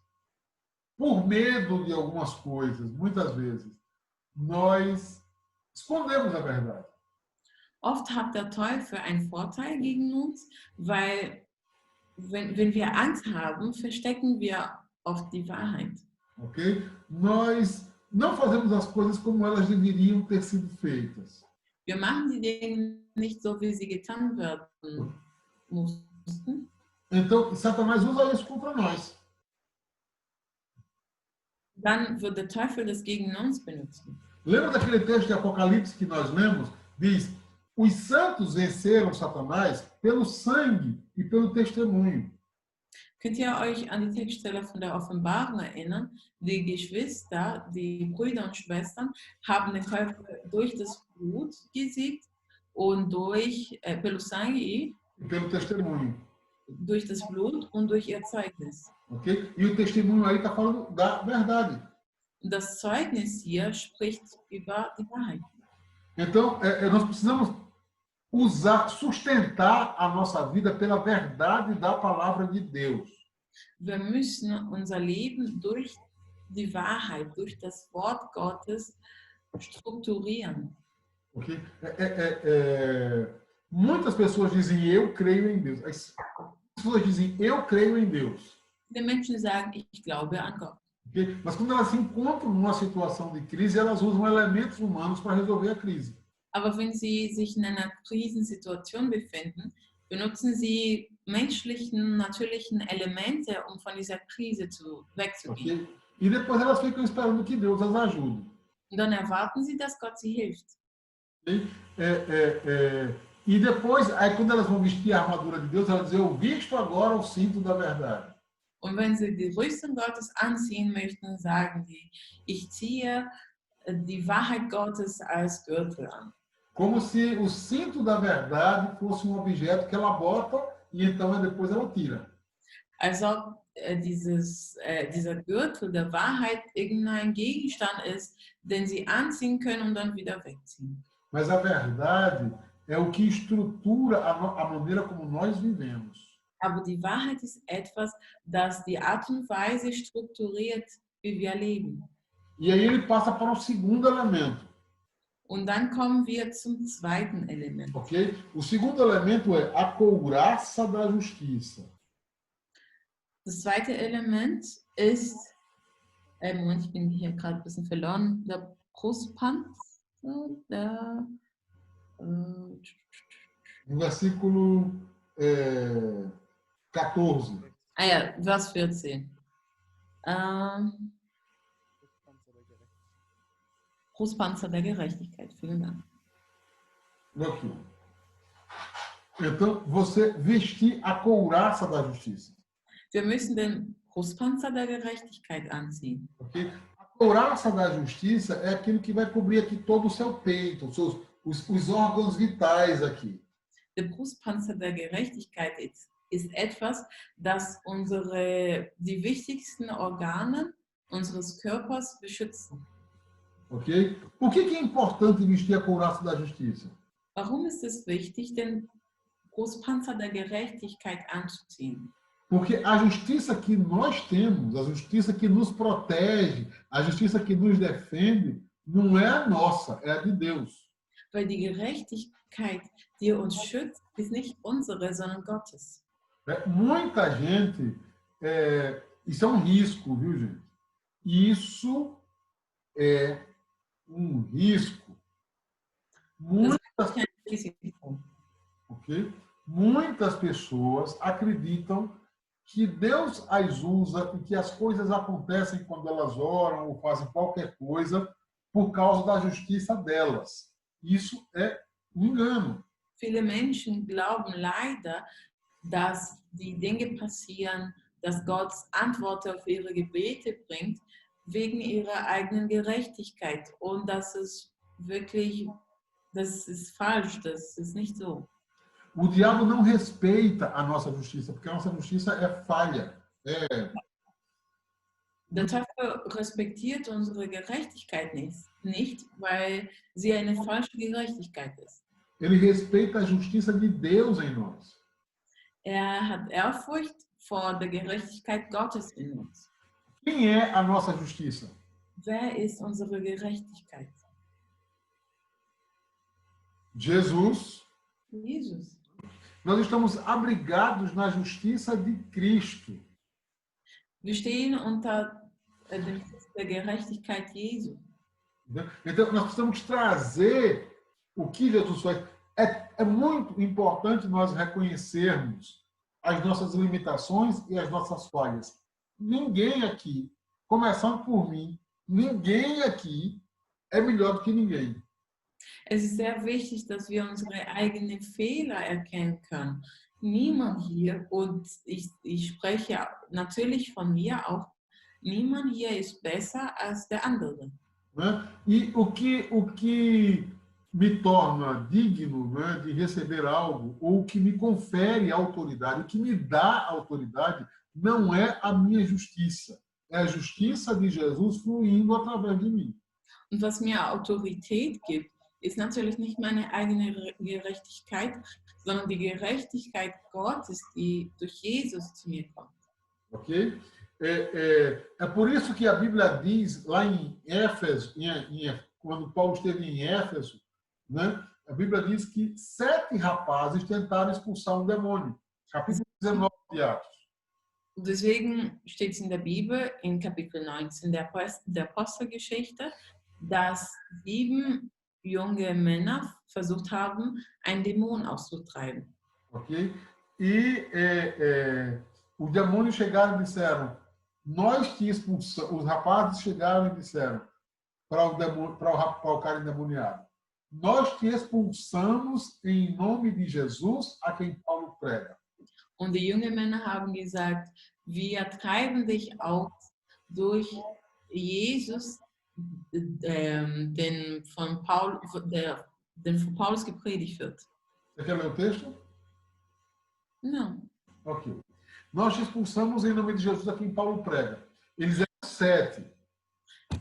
por medo de algumas coisas, muitas vezes, nós escondemos a verdade. Oft hat der Teufel einen Vorteil gegen uns, weil wenn wir Angst haben, verstecken wir oft die Wahrheit. Ok? Nós não fazemos as coisas como elas deveriam ter sido feitas. Wir machen die Dinge nicht so, wie sie getan werden mussten. Então, Satanás usa isso contra nós. Dann wird der Teufel das gegen uns benutzen. Lembra daquele texto de Apocalipse que nós lemos? Diz, os santos venceram Satanás pelo sangue e pelo testemunho. Könnt ihr euch an die Textstelle von der Offenbarung erinnern? Die Geschwister, die Brüder und Schwestern, haben den Teufel durch das Blut gesiegt und durch pelo sangue E pelo testemunho. durch das Blut und durch ihr Zeugnis. Ok? E o testemunho aí está falando da verdade. Das Zeugnis hier spricht über die Wahrheit. Então, nós precisamos sustentar a nossa vida pela verdade da palavra de Deus. Wir müssen unser Leben durch die Wahrheit, durch das Wort Gottes strukturieren. Okay? Muitas pessoas dizem, eu creio em Deus. As pessoas dizem, eu creio em Deus. Viele Menschen sagen, ich glaube an Gott. Okay? Mas quando elas se encontram numa situação de crise, elas usam elementos humanos para resolver a crise. Aber wenn sie sich in einer Krisensituation befinden, benutzen sie menschlichen, natürlichen Elemente, um von dieser Krise wegzugehen. Okay? E depois elas ficam esperando que Deus as ajude. Und dann erwarten sie, dass Gott sie hilft. Okay? E depois, aí quando elas vão vestir a armadura de Deus, elas dizem, eu visto agora o cinto da verdade. Und wenn sie die Rüstung Gottes anziehen möchten, sagen sie, ich ziehe die Wahrheit Gottes als Gürtel an. Como se o cinto da verdade fosse um objeto que ela bota e então depois ela tira. Als ob dieser Gürtel der Wahrheit irgendein Gegenstand ist, den sie anziehen können und dann wieder wegziehen. Mas a verdade é o que estrutura a maneira como nós vivemos. Aber die Wahrheit ist etwas, das die Art und Weise strukturiert, wie wir leben. E aí ele passa para o segundo elemento. Und dann kommen wir zum zweiten Element. Ok? O segundo elemento é a couraça da justiça. Das zweite Element ist, Moment, ich bin hier gerade ein bisschen verloren, der Brustpanzer, No versículo 14. ja, Vers 14. Brustpanzer der Gerechtigkeit, vielen Dank. Aqui. Então, você vestir a couraça da justiça. Wir müssen den Brustpanzer der Gerechtigkeit anziehen. Okay? A couraça da justiça é aquilo que vai cobrir aqui todo o seu peito, os órgãos vitais aqui. Der Brustpanzer der Gerechtigkeit ist etwas, das die wichtigsten Organe unseres Körpers beschützen. Ok? Por que é importante vestir a couraça da justiça? Warum ist es wichtig, den Brustpanzer der Gerechtigkeit anzuziehen? Porque a justiça que nós temos, a justiça que nos protege, a justiça que nos defende, não é a nossa, é a de Deus. Weil die Gerechtigkeit, die uns schützt, ist nicht unsere, sondern Gottes. Muita gente, isso é um risco, viu, gente? Isso é um risco. Muitas pessoas acreditam que Deus as usa e que as coisas acontecem quando elas oram ou fazem qualquer coisa por causa da justiça delas. Isso é um engano. Viele Menschen glauben leider, dass die Dinge passieren, dass Gott Antworten auf ihre Gebete bringt, wegen ihrer eigenen Gerechtigkeit. Und das ist falsch, das ist nicht so. O diabo não respeita a nossa justiça, porque a nossa justiça é falha. Der Teufel respektiert unsere Gerechtigkeit nicht, weil sie eine falsche Gerechtigkeit ist. Ele respeita a justiça de Deus em nós. Hat Ehrfurcht vor der Gerechtigkeit Gottes in uns. Quem é a nossa justiça? Wer ist unsere Gerechtigkeit? Jesus. Jesus. Nós estamos abrigados na justiça de Cristo. Wir stehen unter dem Schutz der Gerechtigkeit Jesu. Então, nós precisamos trazer o que Jesus faz. É muito importante nós reconhecermos as nossas limitações e as nossas falhas. Ninguém aqui, começando por mim, ninguém aqui é melhor do que ninguém. Es ist sehr wichtig, dass wir unsere eigenen Fehler erkennen können. Niemand hier, und ich spreche natürlich von mir auch, niemand hier ist besser als der andere. Né? E o que me torna digno, né, de receber algo, ou o que me confere autoridade, o que me dá autoridade, não é a minha justiça. É a justiça de Jesus fluindo através de mim. Und was mir Autorität gibt, ist natürlich nicht meine eigene Gerechtigkeit, sondern die Gerechtigkeit Gottes, die durch Jesus zu mir kommt. Ok? É por isso que a Bíblia diz lá em Éfeso, quando Paulo esteve em Éfeso, né, a Bíblia diz que 7 rapazes tentaram expulsar um demônio. Capítulo 19 de Atos. Und deswegen steht es in der Bibel, in Kapitel 19 der Apostelgeschichte, dass 7 junge Männer versucht haben, einen Dämon auszutreiben. Ok? E os demônios chegaram e disseram, nós te expulsamos. Os rapazes chegaram e disseram para o cara endemoniado, nós te expulsamos em nome de Jesus, a quem Paulo prega. Und die jungen Männer haben gesagt, wir treiben dich aus durch Jesus, den von Paulus gepredigt wird. Você quer ler o texto? Não. Ok. Nós te expulsamos em nome de Jesus, a quem Paulo prega. Eles eram 7.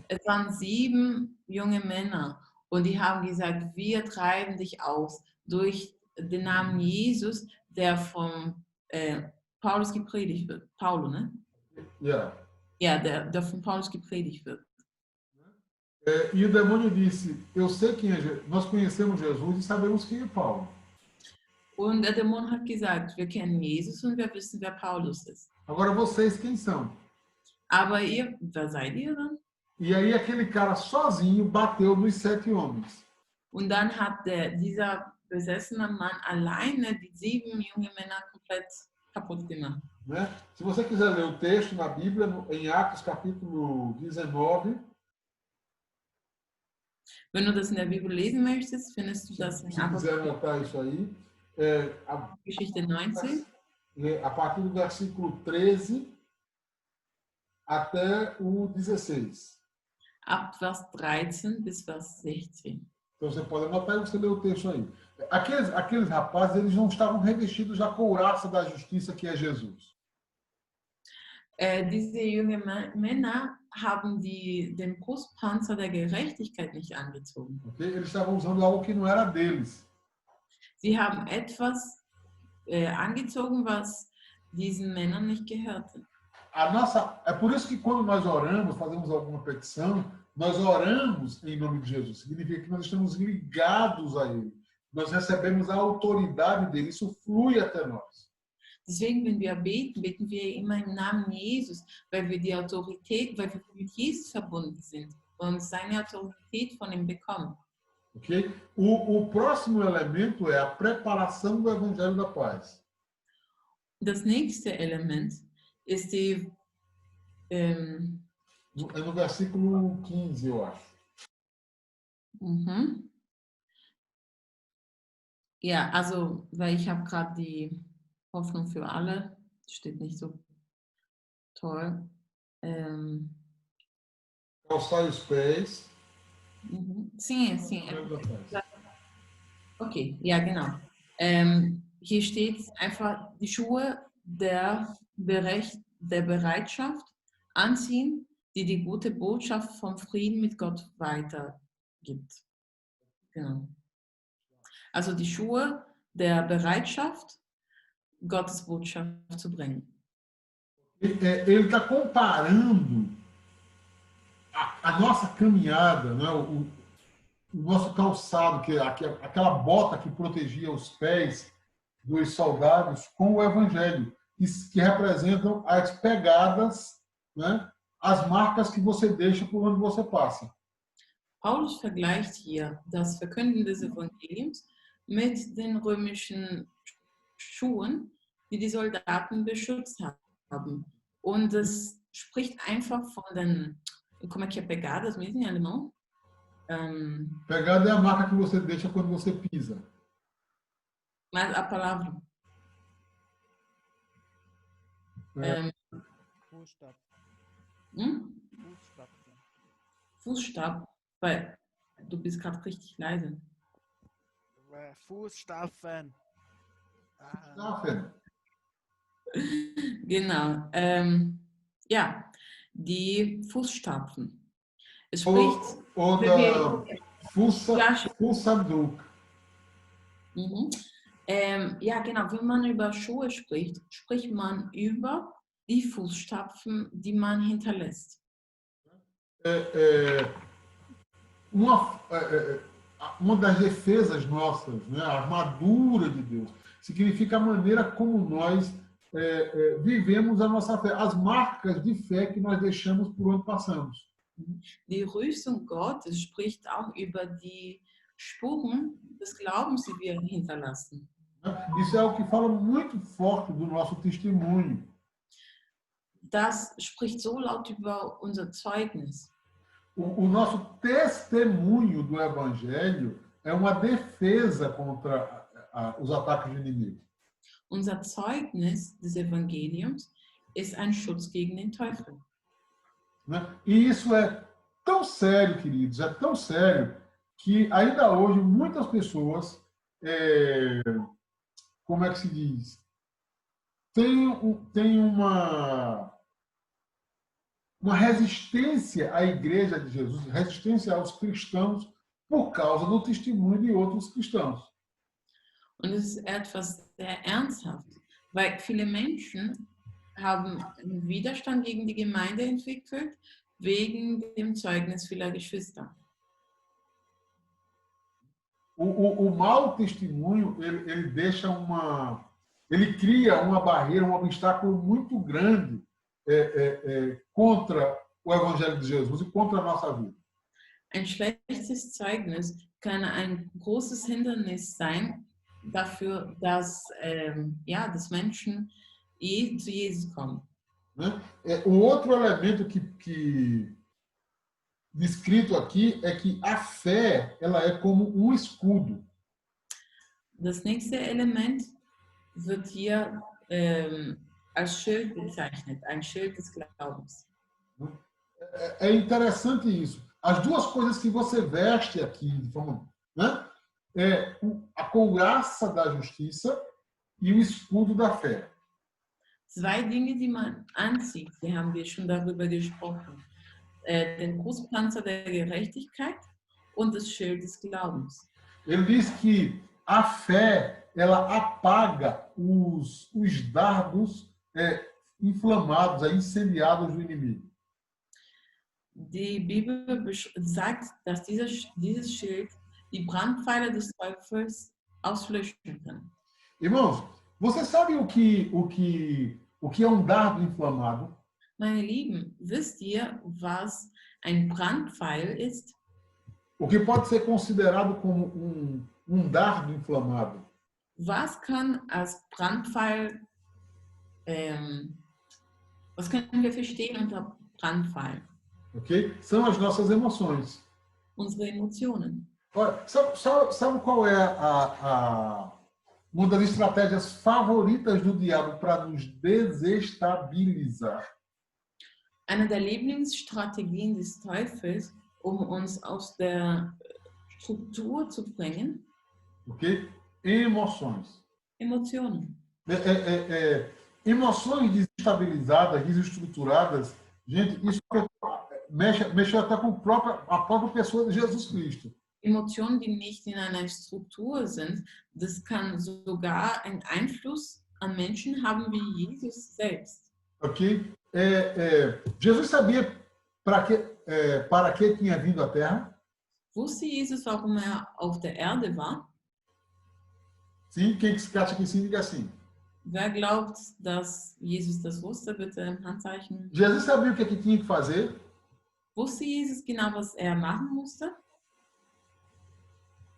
Es waren 7 junge Männer und die haben gesagt, wir treiben dich aus durch den Namen Jesus, der von Paulus gepredigt wird. Paulo, ne? Yeah. Ja, der von Paulus gepredigt wird. E o demônio disse, eu sei quem é Jesus, nós conhecemos Jesus e sabemos quem é Paulo. Und der Dämon hat gesagt, wir kennen Jesus und wir wissen, wer Paulus ist. Agora vocês quem são? Aber ihr, wer seid ihr dann? E aí aquele cara sozinho bateu nos 7 homens. Und dann hat dieser besessene Mann alleine die 7 junge Männer komplett kaputt gemacht. Né? Se você quiser ler o texto na Bíblia, em Atos capítulo 19, wenn du das in der Bibel lesen möchtest, findest du das in se quiser anotar isso aí, Geschichte 19. A partir do versículo 13 até o 16. Ab Vers 13 bis Vers 16. Então você pode anotar e você lê o texto aí. Aqueles rapazes, eles não estavam revestidos da couraça da justiça que é Jesus. Diese jungen Männer haben den Brustpanzer der Gerechtigkeit nicht angezogen. Okay? Eles estavam usando algo que não era deles. Sie haben etwas angezogen, was diesen Männern nicht gehörte. É por isso que quando nós oramos, fazemos alguma petição, nós oramos em nome de Jesus. Significa que nós estamos ligados a Ele. Nós recebemos a autoridade dele. Isso flui até nós. Deswegen, wenn wir beten, beten wir immer im Namen Jesus, weil wir die Autorität, weil wir mit Jesus verbunden sind und seine Autorität von ihm bekommen. Okay? O próximo elemento é a preparação do Evangelho da Paz. Das nächste Element ist die É no versículo 15, eu acho. Ja, also, weil ich habe gerade die Hoffnung für alle, steht nicht so toll. Calçai os pés. Sim. Okay, ja, genau. Hier steht einfach die Schuhe der Bereitschaft anziehen, die gute Botschaft vom Frieden mit Gott weitergibt. Genau. Also die Schuhe der Bereitschaft, Gottes Botschaft zu bringen. Ele está comparando a nossa caminhada, né? o nosso calçado, que aquela bota que protegia os pés dos soldados, com o Evangelho, que representam as pegadas, né? As marcas que você deixa por onde você passa. Paulus vergleicht hier das Verkünden des Evangeliums mit den römischen Schuhen, die Soldaten beschützt haben. Und es spricht einfach von den... Como é que é pegadas mesmo em alemão? Pegada é a marca que você deixa quando você pisa. Mas a palavra... Fußstapfen. Weil du bist gerade richtig leise. Fußstapfen. Genau. Ja, die Fußstapfen. Es spricht... Oder Fußabdruck. Ja, genau. Wenn man über Schuhe spricht, spricht man über die Fußstapfen, die man hinterlässt. Uma das defesas nossas, né, a armadura de Deus, significa a maneira como nós vivemos a nossa fé, as marcas de fé que nós deixamos por onde passamos. Die Rüstung Gottes spricht auch über die Spuren des Glaubens, die wir hinterlassen. Isso é o que fala muito forte do nosso testemunho. Das spricht so laut über unser Zeugnis. O nosso testemunho do Evangelho é uma defesa contra os ataques do inimigo. Unser Zeugnis des Evangeliums ist ein Schutz gegen den Teufel. E isso é tão sério, queridos, é tão sério, que ainda hoje muitas pessoas, como é que se diz, tem uma resistência à Igreja de Jesus, resistência aos cristãos por causa do testemunho de outros cristãos. Und es ist etwas sehr ernsthaft, weil viele Menschen haben einen Widerstand gegen die Gemeinde entwickelt, wegen dem Zeugnis vieler Geschwister. O mau testemunho, ele deixa ele cria uma barreira, um obstáculo muito grande contra o Evangelho de Jesus e contra a nossa vida. Ein schlechtes Zeugnis kann ein großes Hindernis sein dafür, dass Menschen zu Jesus kommen. O outro elemento que descrito aqui é que a fé ela é como um escudo. Das nächste Element wird hier als Schild bezeichnet, ein Schild des Glaubens. É interessante isso. As duas coisas que você veste aqui, de forma né? A couraça da justiça e o escudo da fé. Zwei Dinge, die man anzieht, die haben wir schon darüber gesprochen. Den Brustpanzer der Gerechtigkeit und das Schild des Glaubens. Ele diz que a fé, ela apaga os dardos inflamados, incendiados do inimigo. Die Bibel sagt, dass dieses Schild die Brandpfeile des Teufels auslöschen kann. Irmãos, você sabe o que é um dardo inflamado? Meine Lieben, wisst ihr, was ein Brandpfeil ist? O que pode ser considerado como um dardo inflamado? Was kann als Brandpfeil, was können wir verstehen unter Brandpfeil? Ok? São as nossas emoções. Unsere Emotionen. Olha, sabe qual é uma das estratégias favoritas do diabo para nos desestabilizar? Eine der Lieblingsstrategien des Teufels, uns aus der Struktur zu bringen. Ok? Emoções. Emotionen. Emoções desestabilizadas, desestruturadas, gente, isso mexe até com a própria pessoa de Jesus Cristo. Emotionen, die nicht in einer Struktur sind, das kann sogar einen Einfluss an Menschen haben wie Jesus selbst. Ok? Jesus sabia para que tinha vindo à Terra? Wusste Jesus, warum auf der Erde war? Sim, quem acha que sim, diga sim. Wer glaubt, dass Jesus das wusste, bitte im Handzeichen. Jesus sabia o que tinha que fazer? Wusste Jesus genau, was machen musste?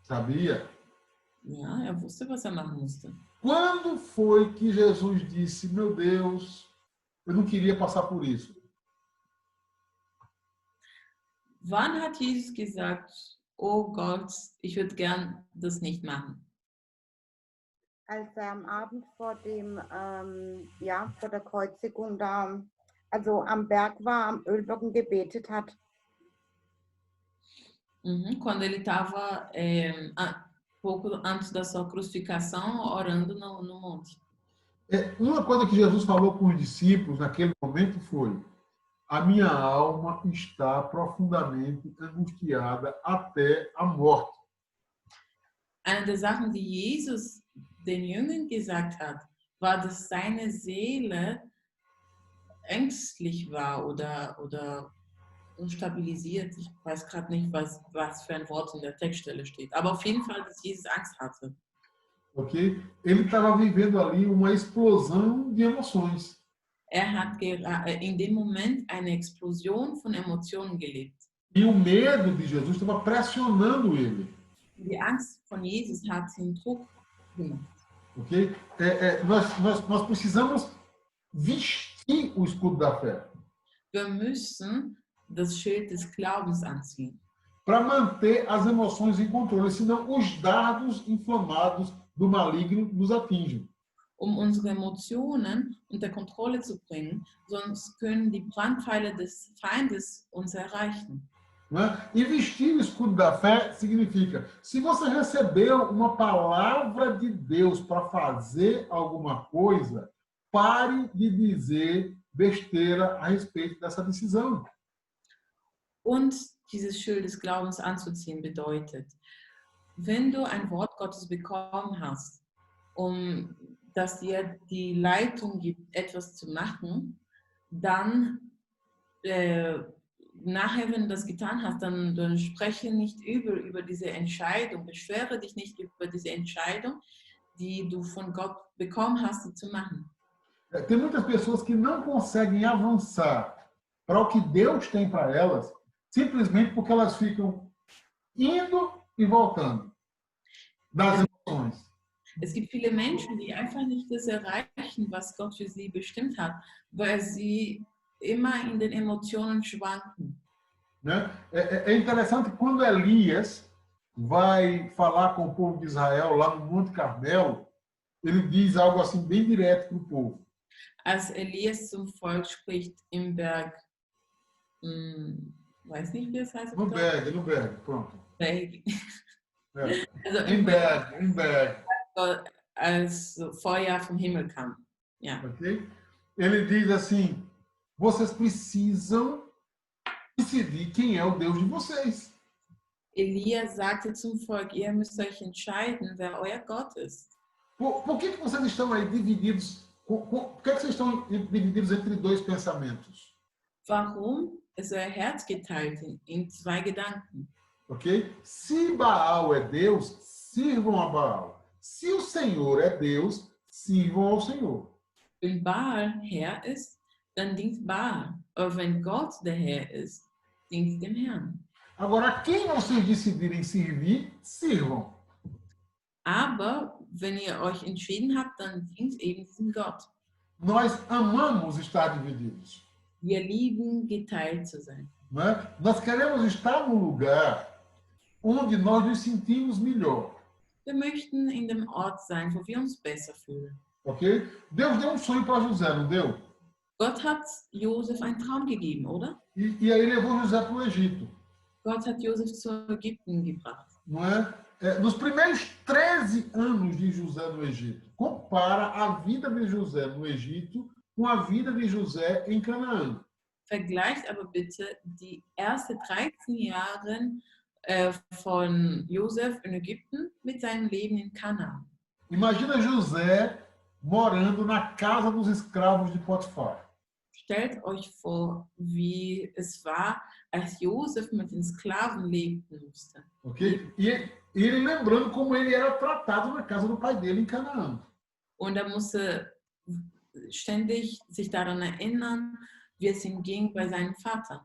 Sabia. Ja, wusste, was machen musste. Quando foi que Jesus disse, meu Deus, eu não queria passar por isso? Wann hat Jesus gesagt, oh Gott, ich würde gern das nicht machen? Als am Abend vor der Kreuzigung da, also am Berg war, am Ölberg gebetet hat. Quando ele estava pouco antes da sua crucificação, orando no monte. Uma coisa que Jesus falou com os discípulos naquele momento foi: a minha alma está profundamente angustiada até a morte. Eine der Sachen, die Jesus den Jüngern gesagt hat, war, dass seine Seele ängstlich war oder unstabilisiert. Ich weiß gerade nicht, was für ein Wort in der Textstelle steht. Aber auf jeden Fall, dass Jesus Angst hatte. Ok? Ele estava vivendo ali uma explosão de emoções. Hat in dem Moment eine Explosion von Emotionen gelebt. E o medo de Jesus estava pressionando ele. Die Angst von Jesus hat ihn Druck gemacht. Ok? Nós precisamos vestir o escudo da fé. Wir müssen das Schild des Glaubens anziehen. Para manter as emoções em controle, senão os dardos inflamados do maligno nos atingem. Unsere Emotionen unter Kontrolle zu bringen, sonst können die Brandpfeile des Feindes uns erreichen. Né? E vestir o escudo da fé significa, se você recebeu uma palavra de Deus para fazer alguma coisa, pare de dizer besteira a respeito dessa decisão. Und dieses Schild des Glaubens anzuziehen bedeutet, wenn du ein Wort Gottes bekommen hast, dass dir die Leitung gibt, etwas zu machen, dann nachher, wenn du das getan hast, dann spreche nicht über diese Entscheidung, beschwere dich nicht über diese Entscheidung, die du von Gott bekommen hast, sie zu machen. Tem muitas pessoas que não conseguem avançar para o que Deus tem para elas, simplesmente porque elas ficam indo e voltando das emoções. Es gibt viele Menschen, die einfach nicht das erreichen, was Gott für sie bestimmt hat, weil sie immer in den Emotionen schwanken. Né? É interessante que quando Elias vai falar com o povo de Israel lá no Monte Carmelo, ele diz algo assim bem direto para o povo. Als Elias zum Volk spricht im Berg, weiß nicht, wie es heißt. No Berg, pronto. Berg. É. Also Em Berg. als Feuer vom Himmel kam. Ja. Ok? Ele diz assim, vocês precisam decidir quem é o Deus de vocês. Elia sagte zum Volk, ihr müsst euch entscheiden, wer euer Gott ist. Por que vocês estão aí divididos? Por que vocês estão divididos entre dois pensamentos? Warum ist euer Herz geteilt in zwei Gedanken? Ok? Se Baal é Deus, sirvam a Baal. Se o Senhor é Deus, sirvam ao Senhor. Wenn Baal Herr ist, dann dient Baal. Aber wenn Gott der Herr ist, dient dem Herrn. Agora, quem vocês decidirem servir, sirvam. Aber wenn ihr euch entschieden habt, dann dient eben diesem Gott. Nós amamos estar divididos. Wir lieben, geteilt zu sein. Não é? Nós queremos estar num lugar onde nós nos sentimos melhor. Wir möchten in dem Ort sein, wo wir uns besser fühlen. Ok? Deus deu um sonho para José, não deu? Gott hat Josef einen Traum gegeben, oder? E aí levou José para o Egito. Gott hat Josef zu Ägypten gebracht. Não é? Nos primeiros 13 anos de José no Egito, compara a vida de José no Egito com a vida de José em Canaã. Vergleicht aber bitte die ersten 13 Jahre von Josef in Ägypten mit seinem Leben in Kanaan. Imagina José morando na casa dos escravos de Potifar. Stellt euch vor, wie es war, als Josef mit den Sklaven leben musste. Ok? E ele lembrando como ele era tratado na casa do pai dele em Canaã. Und er musste ständig sich daran erinnern, wie es ihm ging bei seinem Vater.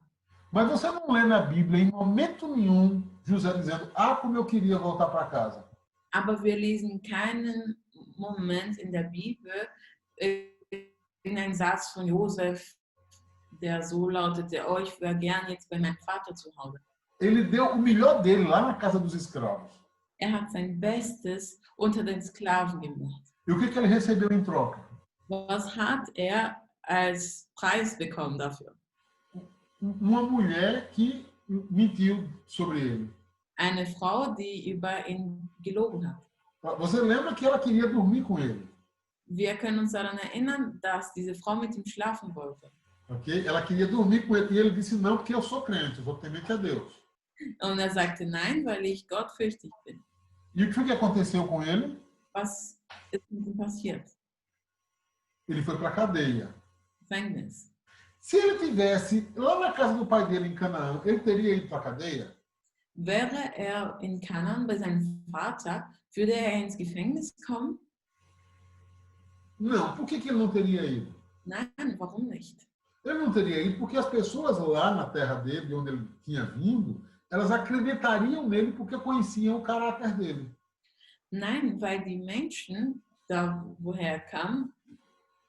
Mas você não lê na Bíblia em momento nenhum José dizendo: "Ah, como eu queria voltar para casa." Aber wir lesen keinen Moment in der Bibel irgendeinen Satz von Josef, der so lautete, oh, ich wäre gern jetzt bei meinem Vater zu Hause. Ele deu o melhor dele lá na casa dos escravos. Er hat sein Bestes unter den Sklaven gemacht. E o que ele recebeu em troca? Was hat er als Preis bekommen dafür? Uma mulher que mentiu sobre ele. Eine Frau, die über ihn gelogen hat. Você lembra que ela queria dormir com ele? Wir können uns daran erinnern, dass diese Frau mit ihm schlafen wollte. Ok? Ela queria dormir com ele e ele disse não, porque eu sou crente, eu sou temente a Deus. Und er sagte nein, weil ich gottfürchtig bin. E o que aconteceu com ele? Was ist mit ihm passiert? Ele foi para a cadeia. Gefängnis. Se ele tivesse lá na casa do pai dele em Canaã, ele teria ido para a cadeia? Wäre er in Kanaan bei seinem Vater, würde er ins Gefängnis kommen? Não. Por que ele não teria ido? Nein, warum nicht? Ele não teria ido porque as pessoas lá na terra dele, de onde ele tinha vindo, elas acreditariam nele porque conheciam o caráter dele. Nein, weil die Menschen, da woher er kam,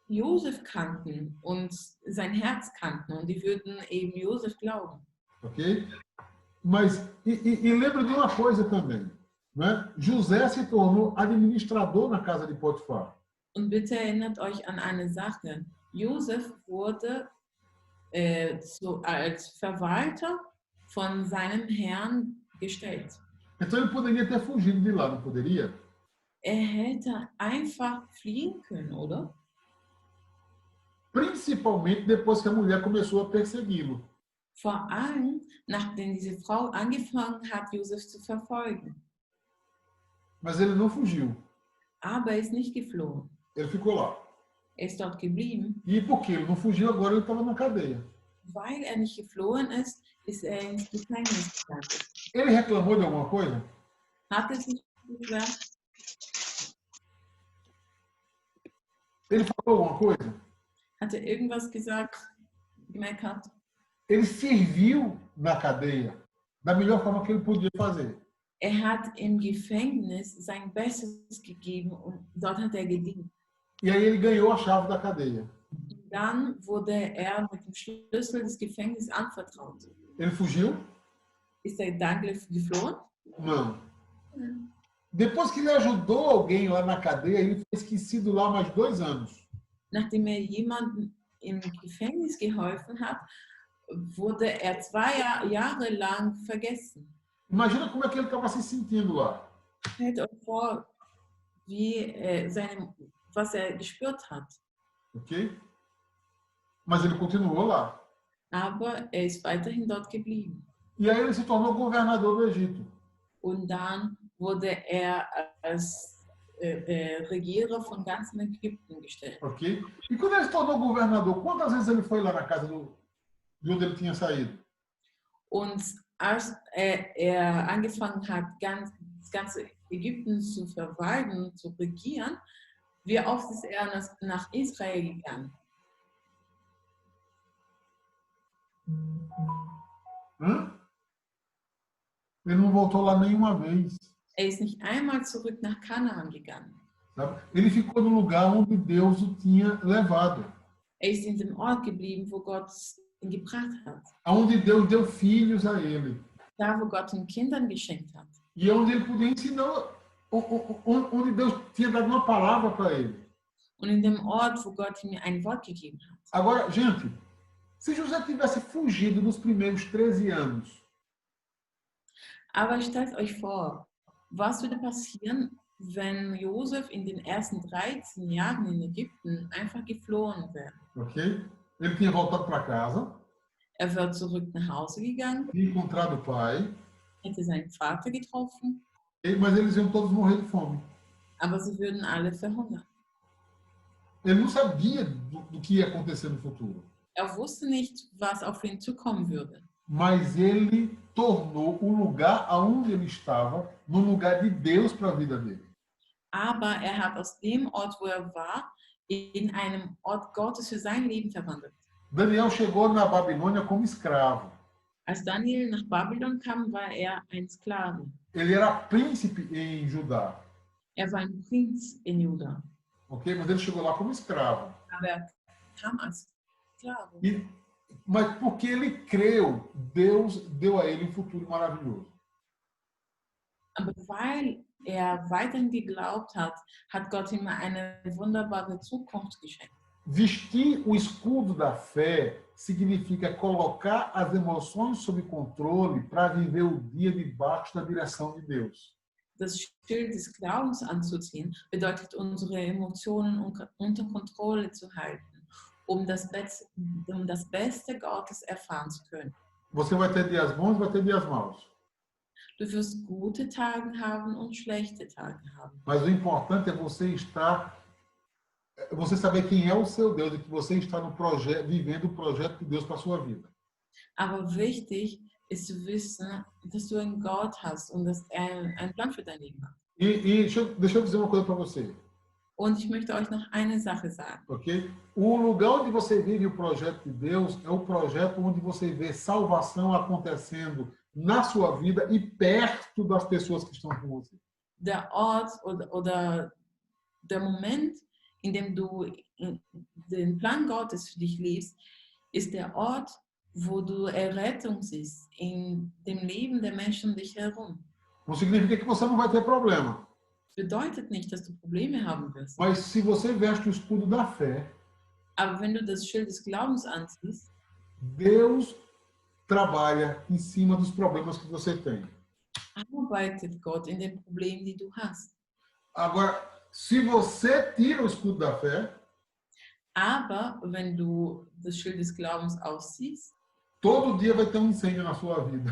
Josef kannten und sein Herz kannten und die würden eben Josef glauben. Ok? Mas, lembra de uma coisa também, né? José se tornou administrador na casa de Potifar. Und bitte erinnert euch an eine Sache. Josef wurde als Verwalter von seinem Herrn gestellt. Então ele poderia ter fugido de lá, não poderia? Er hätte einfach fliehen können, oder? Principalmente depois que a mulher começou a persegui-lo. Vor allem, nachdem diese Frau angefangen hat, Josef zu verfolgen. Mas ele não fugiu. Aber er ist nicht geflohen. Ele ficou lá. Er ist dort geblieben. E por que ele não fugiu? Agora ele estava na cadeia. Weil er nicht geflohen ist, ist er ins Gefängnis gegangen. Ele reclamou de alguma coisa? Hat er sich beschwert? Ele falou alguma coisa? Hat er irgendwas gesagt, gemeckert? Ele serviu na cadeia da melhor forma que ele podia fazer. Er hat im Gefängnis sein Bestes gegeben und dort hat er gedient. E aí ele ganhou a chave da cadeia. Dann wurde er mit dem Schlüssel des Gefängnisses anvertraut. Ele fugiu? Ist er dann geflohen? Não. Depois que ele ajudou alguém lá na cadeia, ele foi esquecido lá mais 2 anos. Nachdem er jemandem im Gefängnis geholfen hat, wurde er 2 Jahre lang vergessen. Imagina como é que ele estava se sentindo lá. Stellt euch vor, wie, was gespürt hat. Ok? Mas ele continuou lá. Aber ist weiterhin dort geblieben. E aí ele se tornou governador do Egito. Und dann wurde als Regierer von ganzem Ägypten gestellt. Ok? E quando ele se tornou governador, quantas vezes ele foi lá na casa de onde ele tinha saído? Und als er angefangen hat, das ganze Ägypten zu verwalten, zu regieren, wie oft ist er nach Israel gegangen? Ele não voltou lá nenhuma vez. Er ist nicht einmal zurück nach Kanaan gegangen. Sabe? Ele ficou no lugar onde Deus o tinha levado. Er ist in dem Ort geblieben, wo Gott ihn gebracht hat. Onde Deus deu filhos a ele. Da, wo Gott ihm Kindern geschenkt hat. E onde ele podia ensinar, onde Deus tinha dado uma palavra para ele. Und in dem Ort, wo Gott ihm ein Wort gegeben hat. Agora, gente, se José tivesse fugido nos primeiros 13 anos, Aber stellt euch vor, was würde passieren, wenn Josef in den ersten 13 Jahren in Ägypten einfach geflohen wäre? ok? Ele tinha voltado para casa, Er wäre zurück nach Hause gegangen, tinha encontrado o pai, hätte seinen Vater getroffen, mas eles iam todos morrer de fome. aber sie würden alle verhungern. Ele não sabia do que ia acontecer no futuro. Er wusste nicht, was auf ihn zukommen würde. Mas ele tornou o lugar aonde ele estava no lugar de Deus para a vida dele. Aber er hat aus dem Ort, wo er war, in einem Ort Gottes für sein Leben verwandelt. Daniel chegou na Babilônia como escravo. Als Daniel nach Babylon kam, war er ein Sklave. Ele era príncipe em Judá, Er war ein Prinz in Juda. ok? Mas ele chegou lá como escravo. Aber er kam als Sklave. Mas porque ele creu, Deus deu a ele um futuro maravilhoso. Aber weil er weiterhin geglaubt hat, hat Gott ihm eine wunderbare Zukunft geschenkt. Vestir o escudo da fé significa colocar as emoções sob controle para viver o dia debaixo da direção de Deus. Das Schild des Glaubens anzuziehen, bedeutet, unsere Emotionen unter Kontrolle zu halten, um das Beste Gottes erfahren zu können. Você vai ter dias bons e vai ter dias maus. Du wirst gute Tage haben und schlechte Tage haben. Mas o importante é você saber quem é o seu Deus e que você está no projeto, vivendo o projeto de Deus para a sua vida. Aber wichtig ist zu wissen, dass du einen Gott hast und dass er einen Plan für dein Leben hat. Deixa eu dizer uma coisa para você. Und ich möchte euch noch eine Sache sagen. Ok? O lugar onde você vive o projeto de Deus é o projeto onde você vê salvação acontecendo na sua vida e perto das pessoas que estão com você. Der Ort oder der Moment, in dem du den Plan Gottes für dich lebst, ist der Ort, wo du Errettung siehst in dem Leben der Menschen um dich herum. Não significa que você não vai ter problema. Bedeutet nicht, dass du Probleme haben wirst. Mas se você veste o escudo da fé, Aber wenn du das Schild des Glaubens anziehst, Deus trabalha em cima dos problemas que você tem. arbeitet Gott in den Problemen, die du hast. Agora, se você tira o escudo da fé, Aber wenn du das Schild des Glaubens ausziehst, todo dia vai ter um incêndio na sua vida.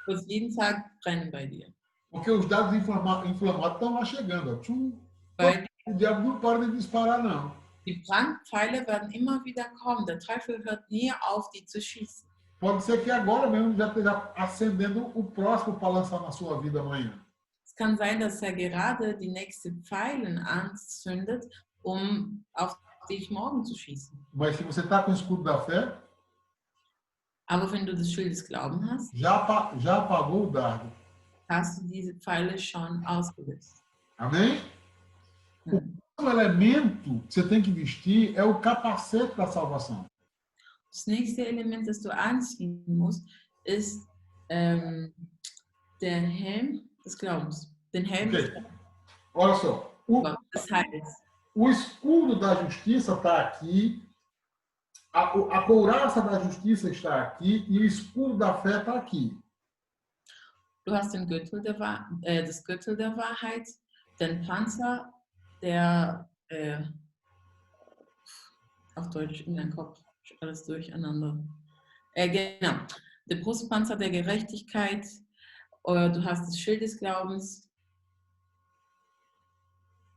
wird jeden Tag brennen bei dir. Porque os dados inflamados estão lá chegando. Ó. Weil O diabo não para de disparar, não. die Brandpfeile werden immer wieder kommen. Der Teufel hört nie auf, die zu schießen. Pode ser que agora mesmo já esteja acendendo o próximo para lançar na sua vida amanhã. Es kann sein, dass er gerade die nächste Pfeilen anzündet, auf dich morgen zu schießen. Mas se você está com o escudo da fé, Aber wenn du das Schild des Glaubens hast, já apagou o dardo. hast du diese Pfeile schon ausgelöst. Amém? O elemento que você tem que vestir é o capacete da salvação. Das nächste Element, das du anziehen musst, ist der Helm des Glaubens. Den Helm Ok. Olha só. des Heils. O escudo da justiça está aqui, a couraça da justiça está aqui e o escudo da fé está aqui. Du hast den Gürtel das Gürtel der Wahrheit, den Panzer, der auf Deutsch in deinem Kopf alles durcheinander. Genau, der Brustpanzer der Gerechtigkeit, du hast das Schild des Glaubens.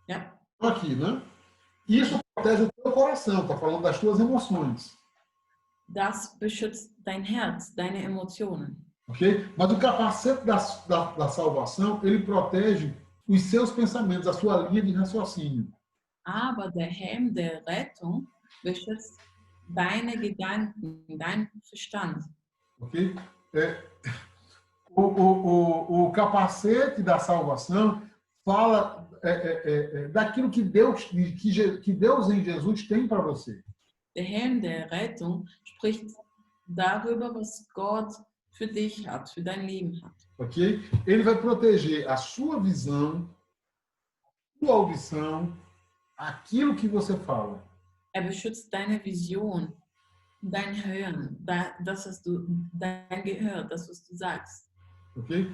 Ja. Aqui, né? Isso protege o teu coração, está falando das tuas emoções. Das beschützt dein Herz, deine Emotionen. Ok? Mas o capacete da salvação, ele protege os seus pensamentos, a sua linha de raciocínio. Aber der Helm der Rettung beschützt deine Gedanken, dein Verstand. Ok? O capacete da salvação fala daquilo que Deus em Jesus tem para você. Der Helm der Rettung spricht darüber, was Gott für dich hat, für dein Leben hat. Ok? Ele vai proteger a sua visão, a sua audição, aquilo que você fala. Beschützt deine Vision, dein Hören, das, was dein Gehör, das, was du sagst. Ok?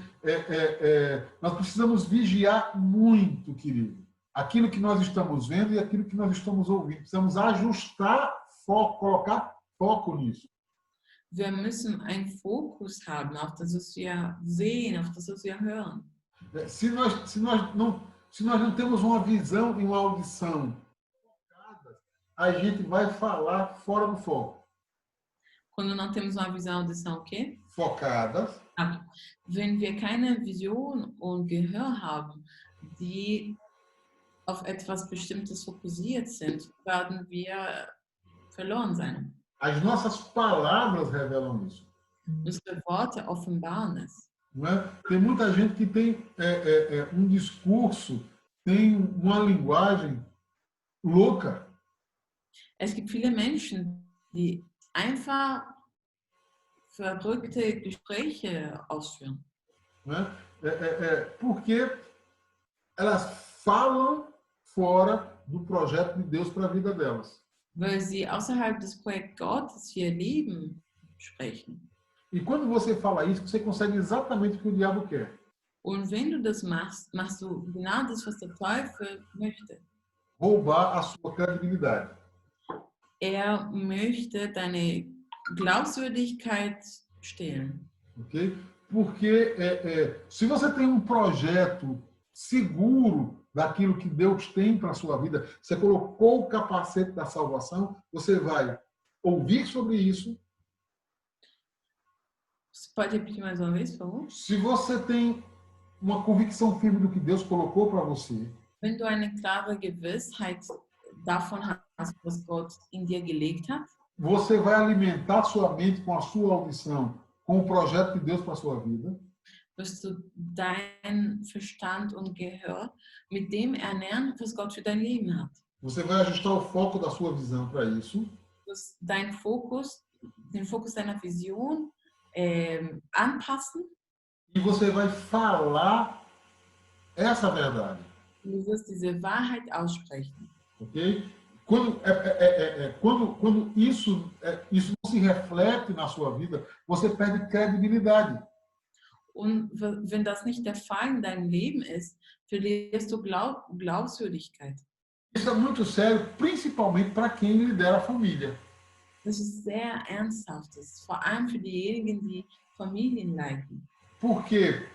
Nós precisamos vigiar muito, querido. Aquilo que nós estamos vendo e aquilo que nós estamos ouvindo. Precisamos ajustar foco, colocar foco nisso. Wir müssen einen Fokus haben auf das, was wir sehen, auf das, was wir hören. Se nós não temos uma visão e uma audição focadas, a gente vai falar fora do foco. Quando não temos uma visão, audição, o quê? Focadas. Wenn wir keine Vision und Gehör haben, die auf etwas Bestimmtes fokussiert sind, werden wir verloren sein. As nossas palavras revelam isso. Unsere Worte offenbaren es. Não é? Tem muita gente que tem um discurso, tem uma linguagem louca. Es gibt viele Menschen, die einfach verrückte Gespräche ausführen. Não é? Porque elas falam fora do projeto de Deus para a vida delas. Weil sie außerhalb des Projekts Gottes für ihr Leben sprechen. E quando você fala isso, você consegue exatamente o que o diabo quer. Und wenn du das machst, machst du genau das, was der Teufel möchte. Roubar a sua credibilidade. Möchte deine Glaubwürdigkeit stehlen. Ok? Porque se você tem um projeto seguro daquilo que Deus tem para a sua vida, você colocou o capacete da salvação, você vai ouvir sobre isso. Você pode repetir mais uma vez, por favor? Se você tem uma convicção firme do que Deus colocou para você, wenn du eine klare Gewissheit davon hast, was Gott in dir gelegt hat, você vai alimentar sua mente com a sua audição, com o projeto de Deus para a sua vida. wirst du dein Verstand und Gehör mit dem ernähren, was Gott für dein Leben hat. Você vai ajustar o foco da sua visão para isso. Du wirst den Fokus deiner Vision anpassen. E você vai falar essa verdade. Und du wirst diese Wahrheit aussprechen. Ok? Quando isso não se reflete na sua vida, você perde credibilidade. Und wenn das nicht der Fall in deinem Leben ist, verlierst du Glaubwürdigkeit. Isso é muito sério, principalmente para quem lidera a família. Das ist sehr ernsthaft, das ist vor allem für diejenigen, die Familien leiten. Porque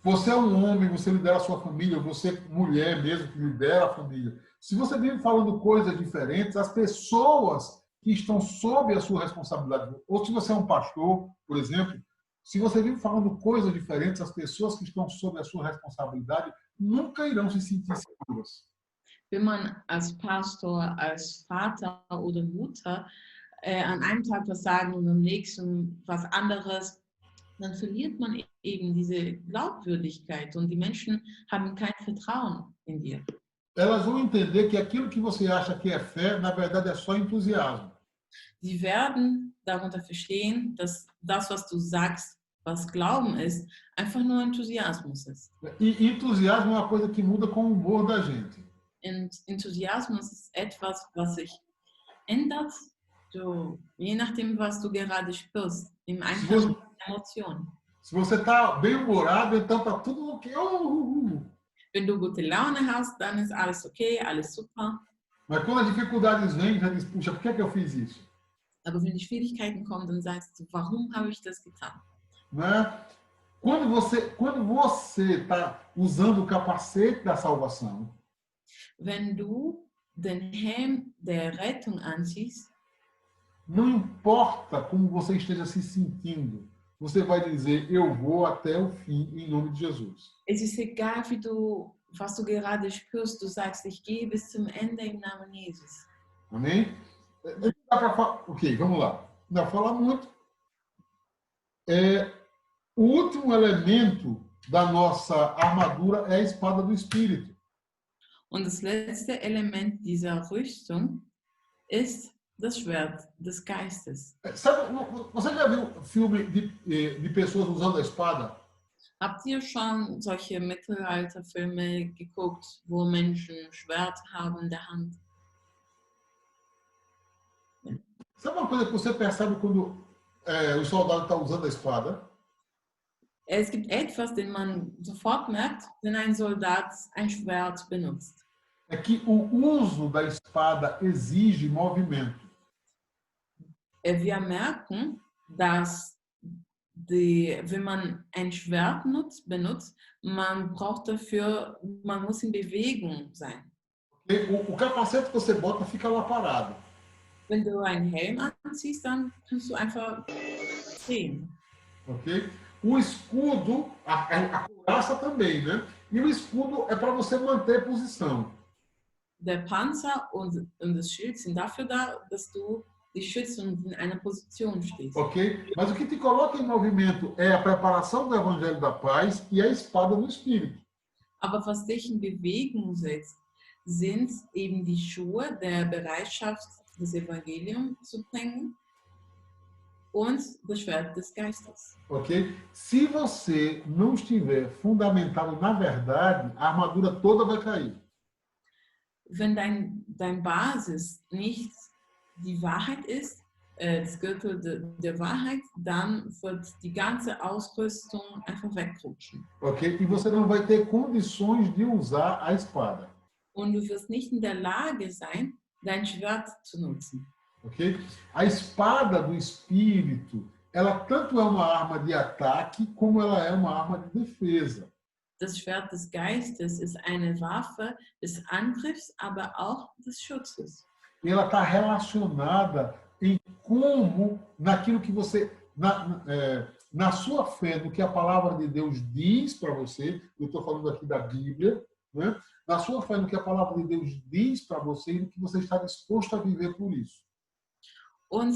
você é um homem, você lidera a sua família, você é mulher mesmo que lidera a família. Se você vive falando coisas diferentes, as pessoas que estão sob a sua responsabilidade, ou se você é um pastor, por exemplo, se você vive falando coisas diferentes, as pessoas que estão sob a sua responsabilidade nunca irão se sentir seguras. Wenn man als Pastor, als Vater oder Mutter an einem Tag was sagen und am nächsten was anderes, dann verliert man eben diese Glaubwürdigkeit und die Menschen haben kein Vertrauen in dir. Elas vão entender que aquilo que você acha que é fé, na verdade é só entusiasmo. Sie werden darunter verstehen, dass das, was du sagst, was Glauben ist, einfach nur Enthusiasmus ist. E entusiasmo é uma coisa que muda com o humor da gente. Und Enthusiasmus ist etwas, was sich ändert, je nachdem, was du gerade spürst, im Einklang mit Emotionen. Se você está bem humorado, então está tudo ok. Wenn du gute Laune hast, dann ist alles okay, alles super. Mas quando as dificuldades vêm, já diz, puxa, por que eu fiz isso? Aber wenn die Schwierigkeiten kommen, dann sagst du, warum habe ich das getan? Né? Quando você está usando o capacete da salvação, Wenn du den Helm der Rettung anziehst, não importa como você esteja se sentindo, você vai dizer, eu vou até o fim, em nome de Jesus. es ist egal, was du gerade spürst, du sagst, ich gehe bis zum Ende im Namen Jesus. Amém? Ok, vamos lá. Não dá pra falar muito. O último elemento da nossa armadura é a espada do Espírito. Und das letzte Element dieser Rüstung ist das Schwert des Geistes. Sabe, você já viu filme de pessoas usando a espada? Habt ihr schon solche Mittelalterfilme geguckt, wo Menschen Schwert haben in der Hand? Sabe uma coisa que você percebe quando o soldado está usando a espada? Es gibt etwas, den man sofort merkt, wenn ein Soldat ein Schwert benutzt. É que o uso da espada exige movimento. Wir merken, dass wenn man ein Schwert benutzt, man muss in Bewegung sein. O capacete que você bota fica lá parado. Wenn du einen Helm anziehst, dann kannst du einfach stehen. Ok? O escudo, a couraça também, né? E o escudo é para você manter posição. Der Panzer und das Schild sind dafür da, dass du dich schützt und in einer Position stehst. Ok? Mas o que te coloca em movimento é a preparação do Evangelho da Paz e a espada do Espírito. Aber was dich in Bewegung setzt, sind eben die Schuhe der Bereitschaft, das Evangelium zu bringen und das Schwert des Geistes. Ok? Se você não estiver fundamentado na verdade, a armadura toda vai cair. Wenn dein Basis nicht die Wahrheit ist, das Gürtel der Wahrheit, dann wird die ganze Ausrüstung einfach wegrutschen. Ok? E você não vai ter condições de usar a espada. Und du wirst nicht in der Lage sein, dein Schwert zu nutzen. Ok? A espada do Espírito, ela tanto é uma arma de ataque, como ela é uma arma de defesa. Das Schwert des Geistes ist eine Waffe des Angriffs, aber auch des Schutzes. E ela está relacionada em como, naquilo que você, na sua fé, no que a palavra de Deus diz para você, eu estou falando aqui da Bíblia, né? Na sua fé, no que a palavra de Deus diz para você e no que você está disposto a viver por isso. Und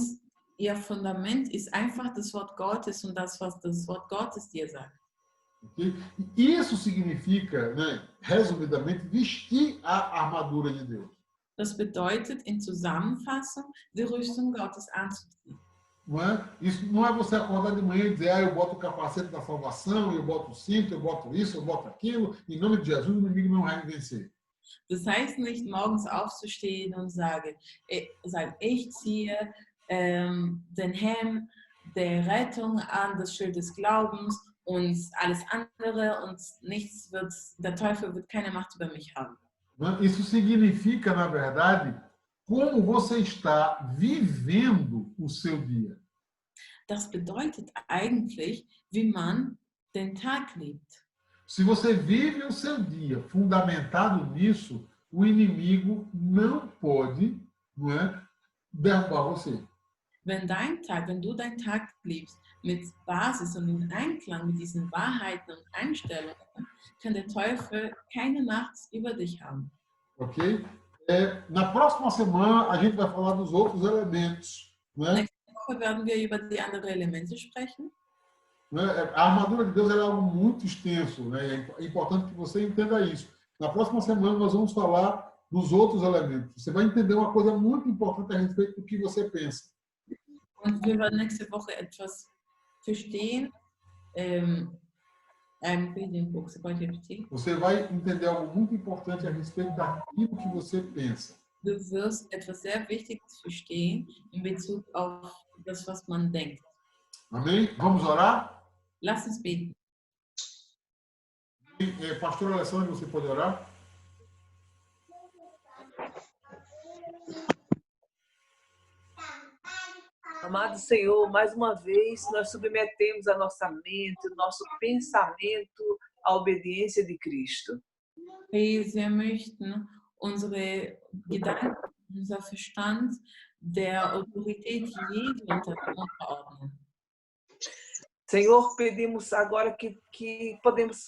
ihr Fundament ist einfach das Wort Gottes und das, was das Wort Gottes dir sagt. Okay? E isso significa, né, resumidamente, vestir a armadura de Deus. Das bedeutet in Zusammenfassung, die Rüstung Gottes anzuziehen. Não é? Isso não é você acordar de manhã e dizer, eu boto o capacete da salvação, eu boto o cinto, eu boto isso, eu boto aquilo, em nome de Jesus o inimigo não vai me vencer. Das heißt nicht, morgens aufzustehen und sagen, ich ziehe den Helm der Rettung an, das Schild des Glaubens und alles andere und der Teufel wird keine Macht über mich haben. Isso significa, na verdade, como você está vivendo o seu dia. Das bedeutet eigentlich, wie man den Tag lebt. Se você vive o seu dia fundamentado nisso, o inimigo não pode, não é, derrubar você. Wenn du deinen Tag lebst mit Basis und in Einklang mit diesen Wahrheiten und Einstellungen, kann der Teufel keine Macht über dich haben. Ok? Na próxima semana, a gente vai falar dos outros elementos. Né? Nächste Woche werden wir über die anderen Elemente sprechen. A armadura de Deus é algo muito extenso. Né? É importante que você entenda isso. Na próxima semana, nós vamos falar dos outros elementos. Você vai entender uma coisa muito importante a respeito do que você pensa. Und wir werden nächste Woche etwas verstehen. Você vai entender algo muito importante a respeito daquilo que você pensa. Du wirst etwas sehr Wichtiges verstehen in Bezug auf das, was man denkt. Amém? Vamos orar? Lass uns beten. Pastor Alessandro, você pode orar? Amado Senhor, mais uma vez nós submetemos a nossa mente, o nosso pensamento à obediência de Cristo. Herr Jesus, wir möchten unsere Gedanken, unser Verstand der Autorität Jesu unterordnen. Senhor, pedimos agora que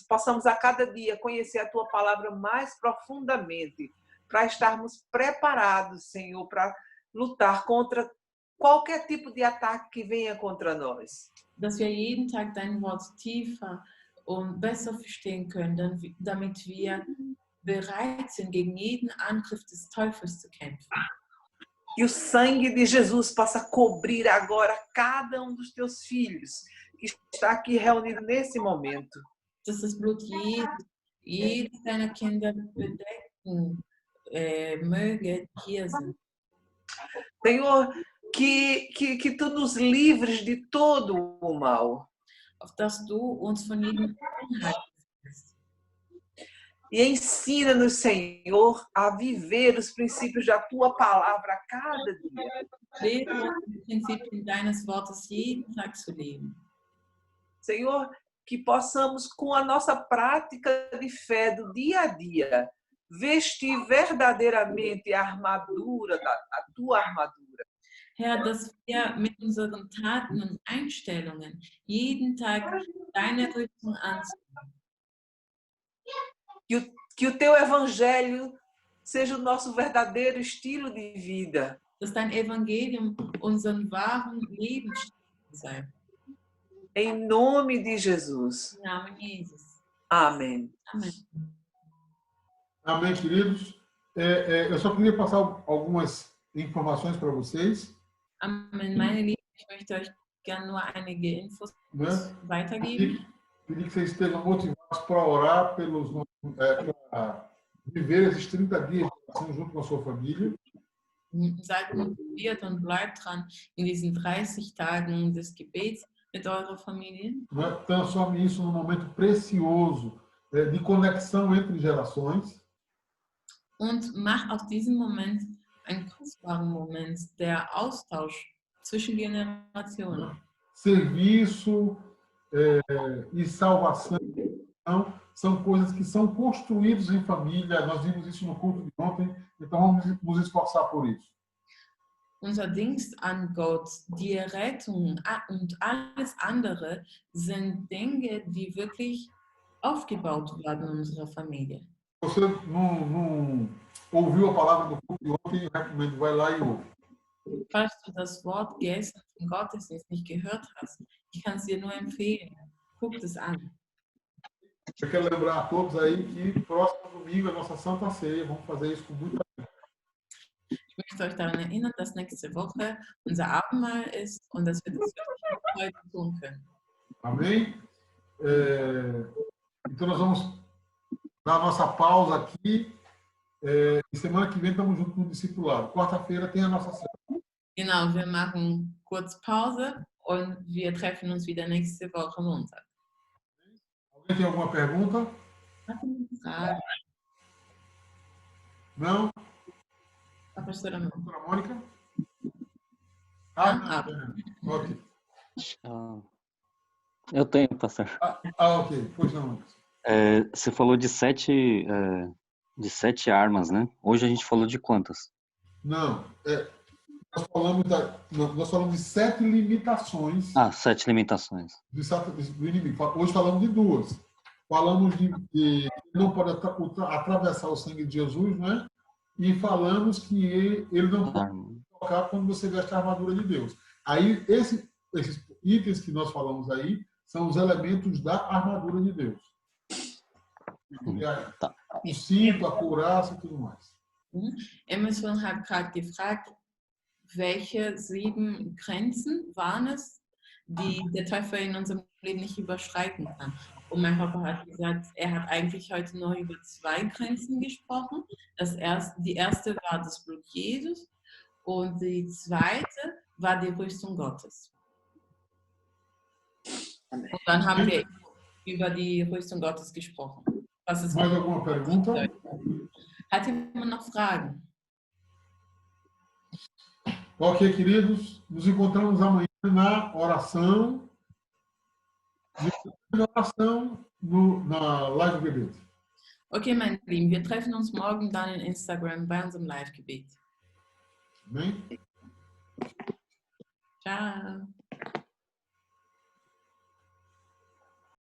possamos a cada dia conhecer a Tua palavra mais profundamente, para estarmos preparados, Senhor, para lutar contra qualquer tipo de ataque que venha contra nós. Dass wir jeden Tag dein Wort tiefer und besser verstehen können, damit wir bereit sind, gegen jeden Angriff des Teufels zu kämpfen. Que o sangue de Jesus possa cobrir agora cada um dos Teus filhos que está aqui reunido nesse momento. Dass das Blut jedes deiner Kinder bedecken möge, die hier sind. Senhor, que Tu nos livres de todo o mal. Auf dass du uns von jedem Unheil befreist. E ensina-nos, Senhor, a viver os princípios da Tua palavra a cada dia. Lehre uns die Prinzipien deines Wortes jeden Tag zu leben. Senhor, que possamos, com a nossa prática de fé do dia a dia, vestir verdadeiramente a armadura, a Tua armadura. Herr, dass wir mit unseren Taten und Einstellungen jeden Tag deine Rüstung anziehen. Que o Teu Evangelho seja o nosso verdadeiro estilo de vida. Dass dein Evangelium unseren wahren Lebensstil sei. Em nome de Jesus. Im Namen Jesus. Amém. Amen. Amém, queridos. Eu só queria passar algumas informações para vocês. Amen. Meine Lieben, ich möchte euch gerne nur einige Infos weitergeben. Pedir que vocês estejam motivados para orar para viver esses 30 dias de oração junto com a sua família. Seid motiviert und bleibt dran in diesen 30 Tagen des Gebets mit eurer Familie. Transforme isso num momento precioso de conexão entre gerações. Und mach aus diesem Moment einen kostbaren Moment der Austausch zwischen Generationen. Serviço e salvação são coisas que são construídas em família. Nós vimos isso no culto de ontem, então vamos nos esforçar por isso. Unser Dienst an Gott, die Rettung und alles andere sind Dinge, die wirklich aufgebaut werden in unserer Familie. Se você não ouviu a palavra do culto de ontem, eu recomendo, vai lá e ouve. Falls du das Wort gestern im Gottesdienst nicht gehört hast, ich kann es dir nur empfehlen. Guck es an. Eu quero lembrar a todos aí que próximo domingo é a nossa Santa Ceia. Vamos fazer isso com muita. Ich möchte euch daran erinnern, dass nächste Woche unser Abendmahl ist und dass wir das wirklich heute tun können. Amém? Então nós vamos dar a nossa pausa aqui. E semana que vem estamos juntos no discipulado. Quarta-feira tem a nossa célula. Genau, wir machen kurz Pause und wir treffen uns wieder nächste Woche Montag. Alguém tem alguma pergunta? Frage. Não? A pastora não. Doutora Mônica? Ok. Eu tenho, pastor. Ok. Pois não, Lucas. Você falou de sete armas, né? Hoje a gente falou de quantas? Não. Nós falamos de 7 limitações. 7 limitações. Do inimigo. Hoje falamos de 2. Falamos de não pode atravessar o sangue de Jesus, né? E falamos que ele não pode tocar quando você veste a armadura de Deus. Aí, esses itens que nós falamos aí são os elementos da armadura de Deus. Tá. O cinto, a couraça e tudo mais. Emerson hat gerade gefragt, welche 7 Grenzen waren es, die der Teufel in unserem Leben nicht überschreiten kann. Und mein Papa hat gesagt, er hat eigentlich heute nur über 2 Grenzen gesprochen. Die erste war das Blut Jesus und die zweite war die Rüstung Gottes. Und dann haben wir über die Rüstung Gottes gesprochen. Was ist Mais alguma pergunta? Hat jemand noch Fragen? Ok, queridos, nos encontramos amanhã na oração. Na Live Gebet. Okay, meine Lieben, wir treffen uns morgen dann in Instagram bei unserem Live-Gebet. Amém? Ciao.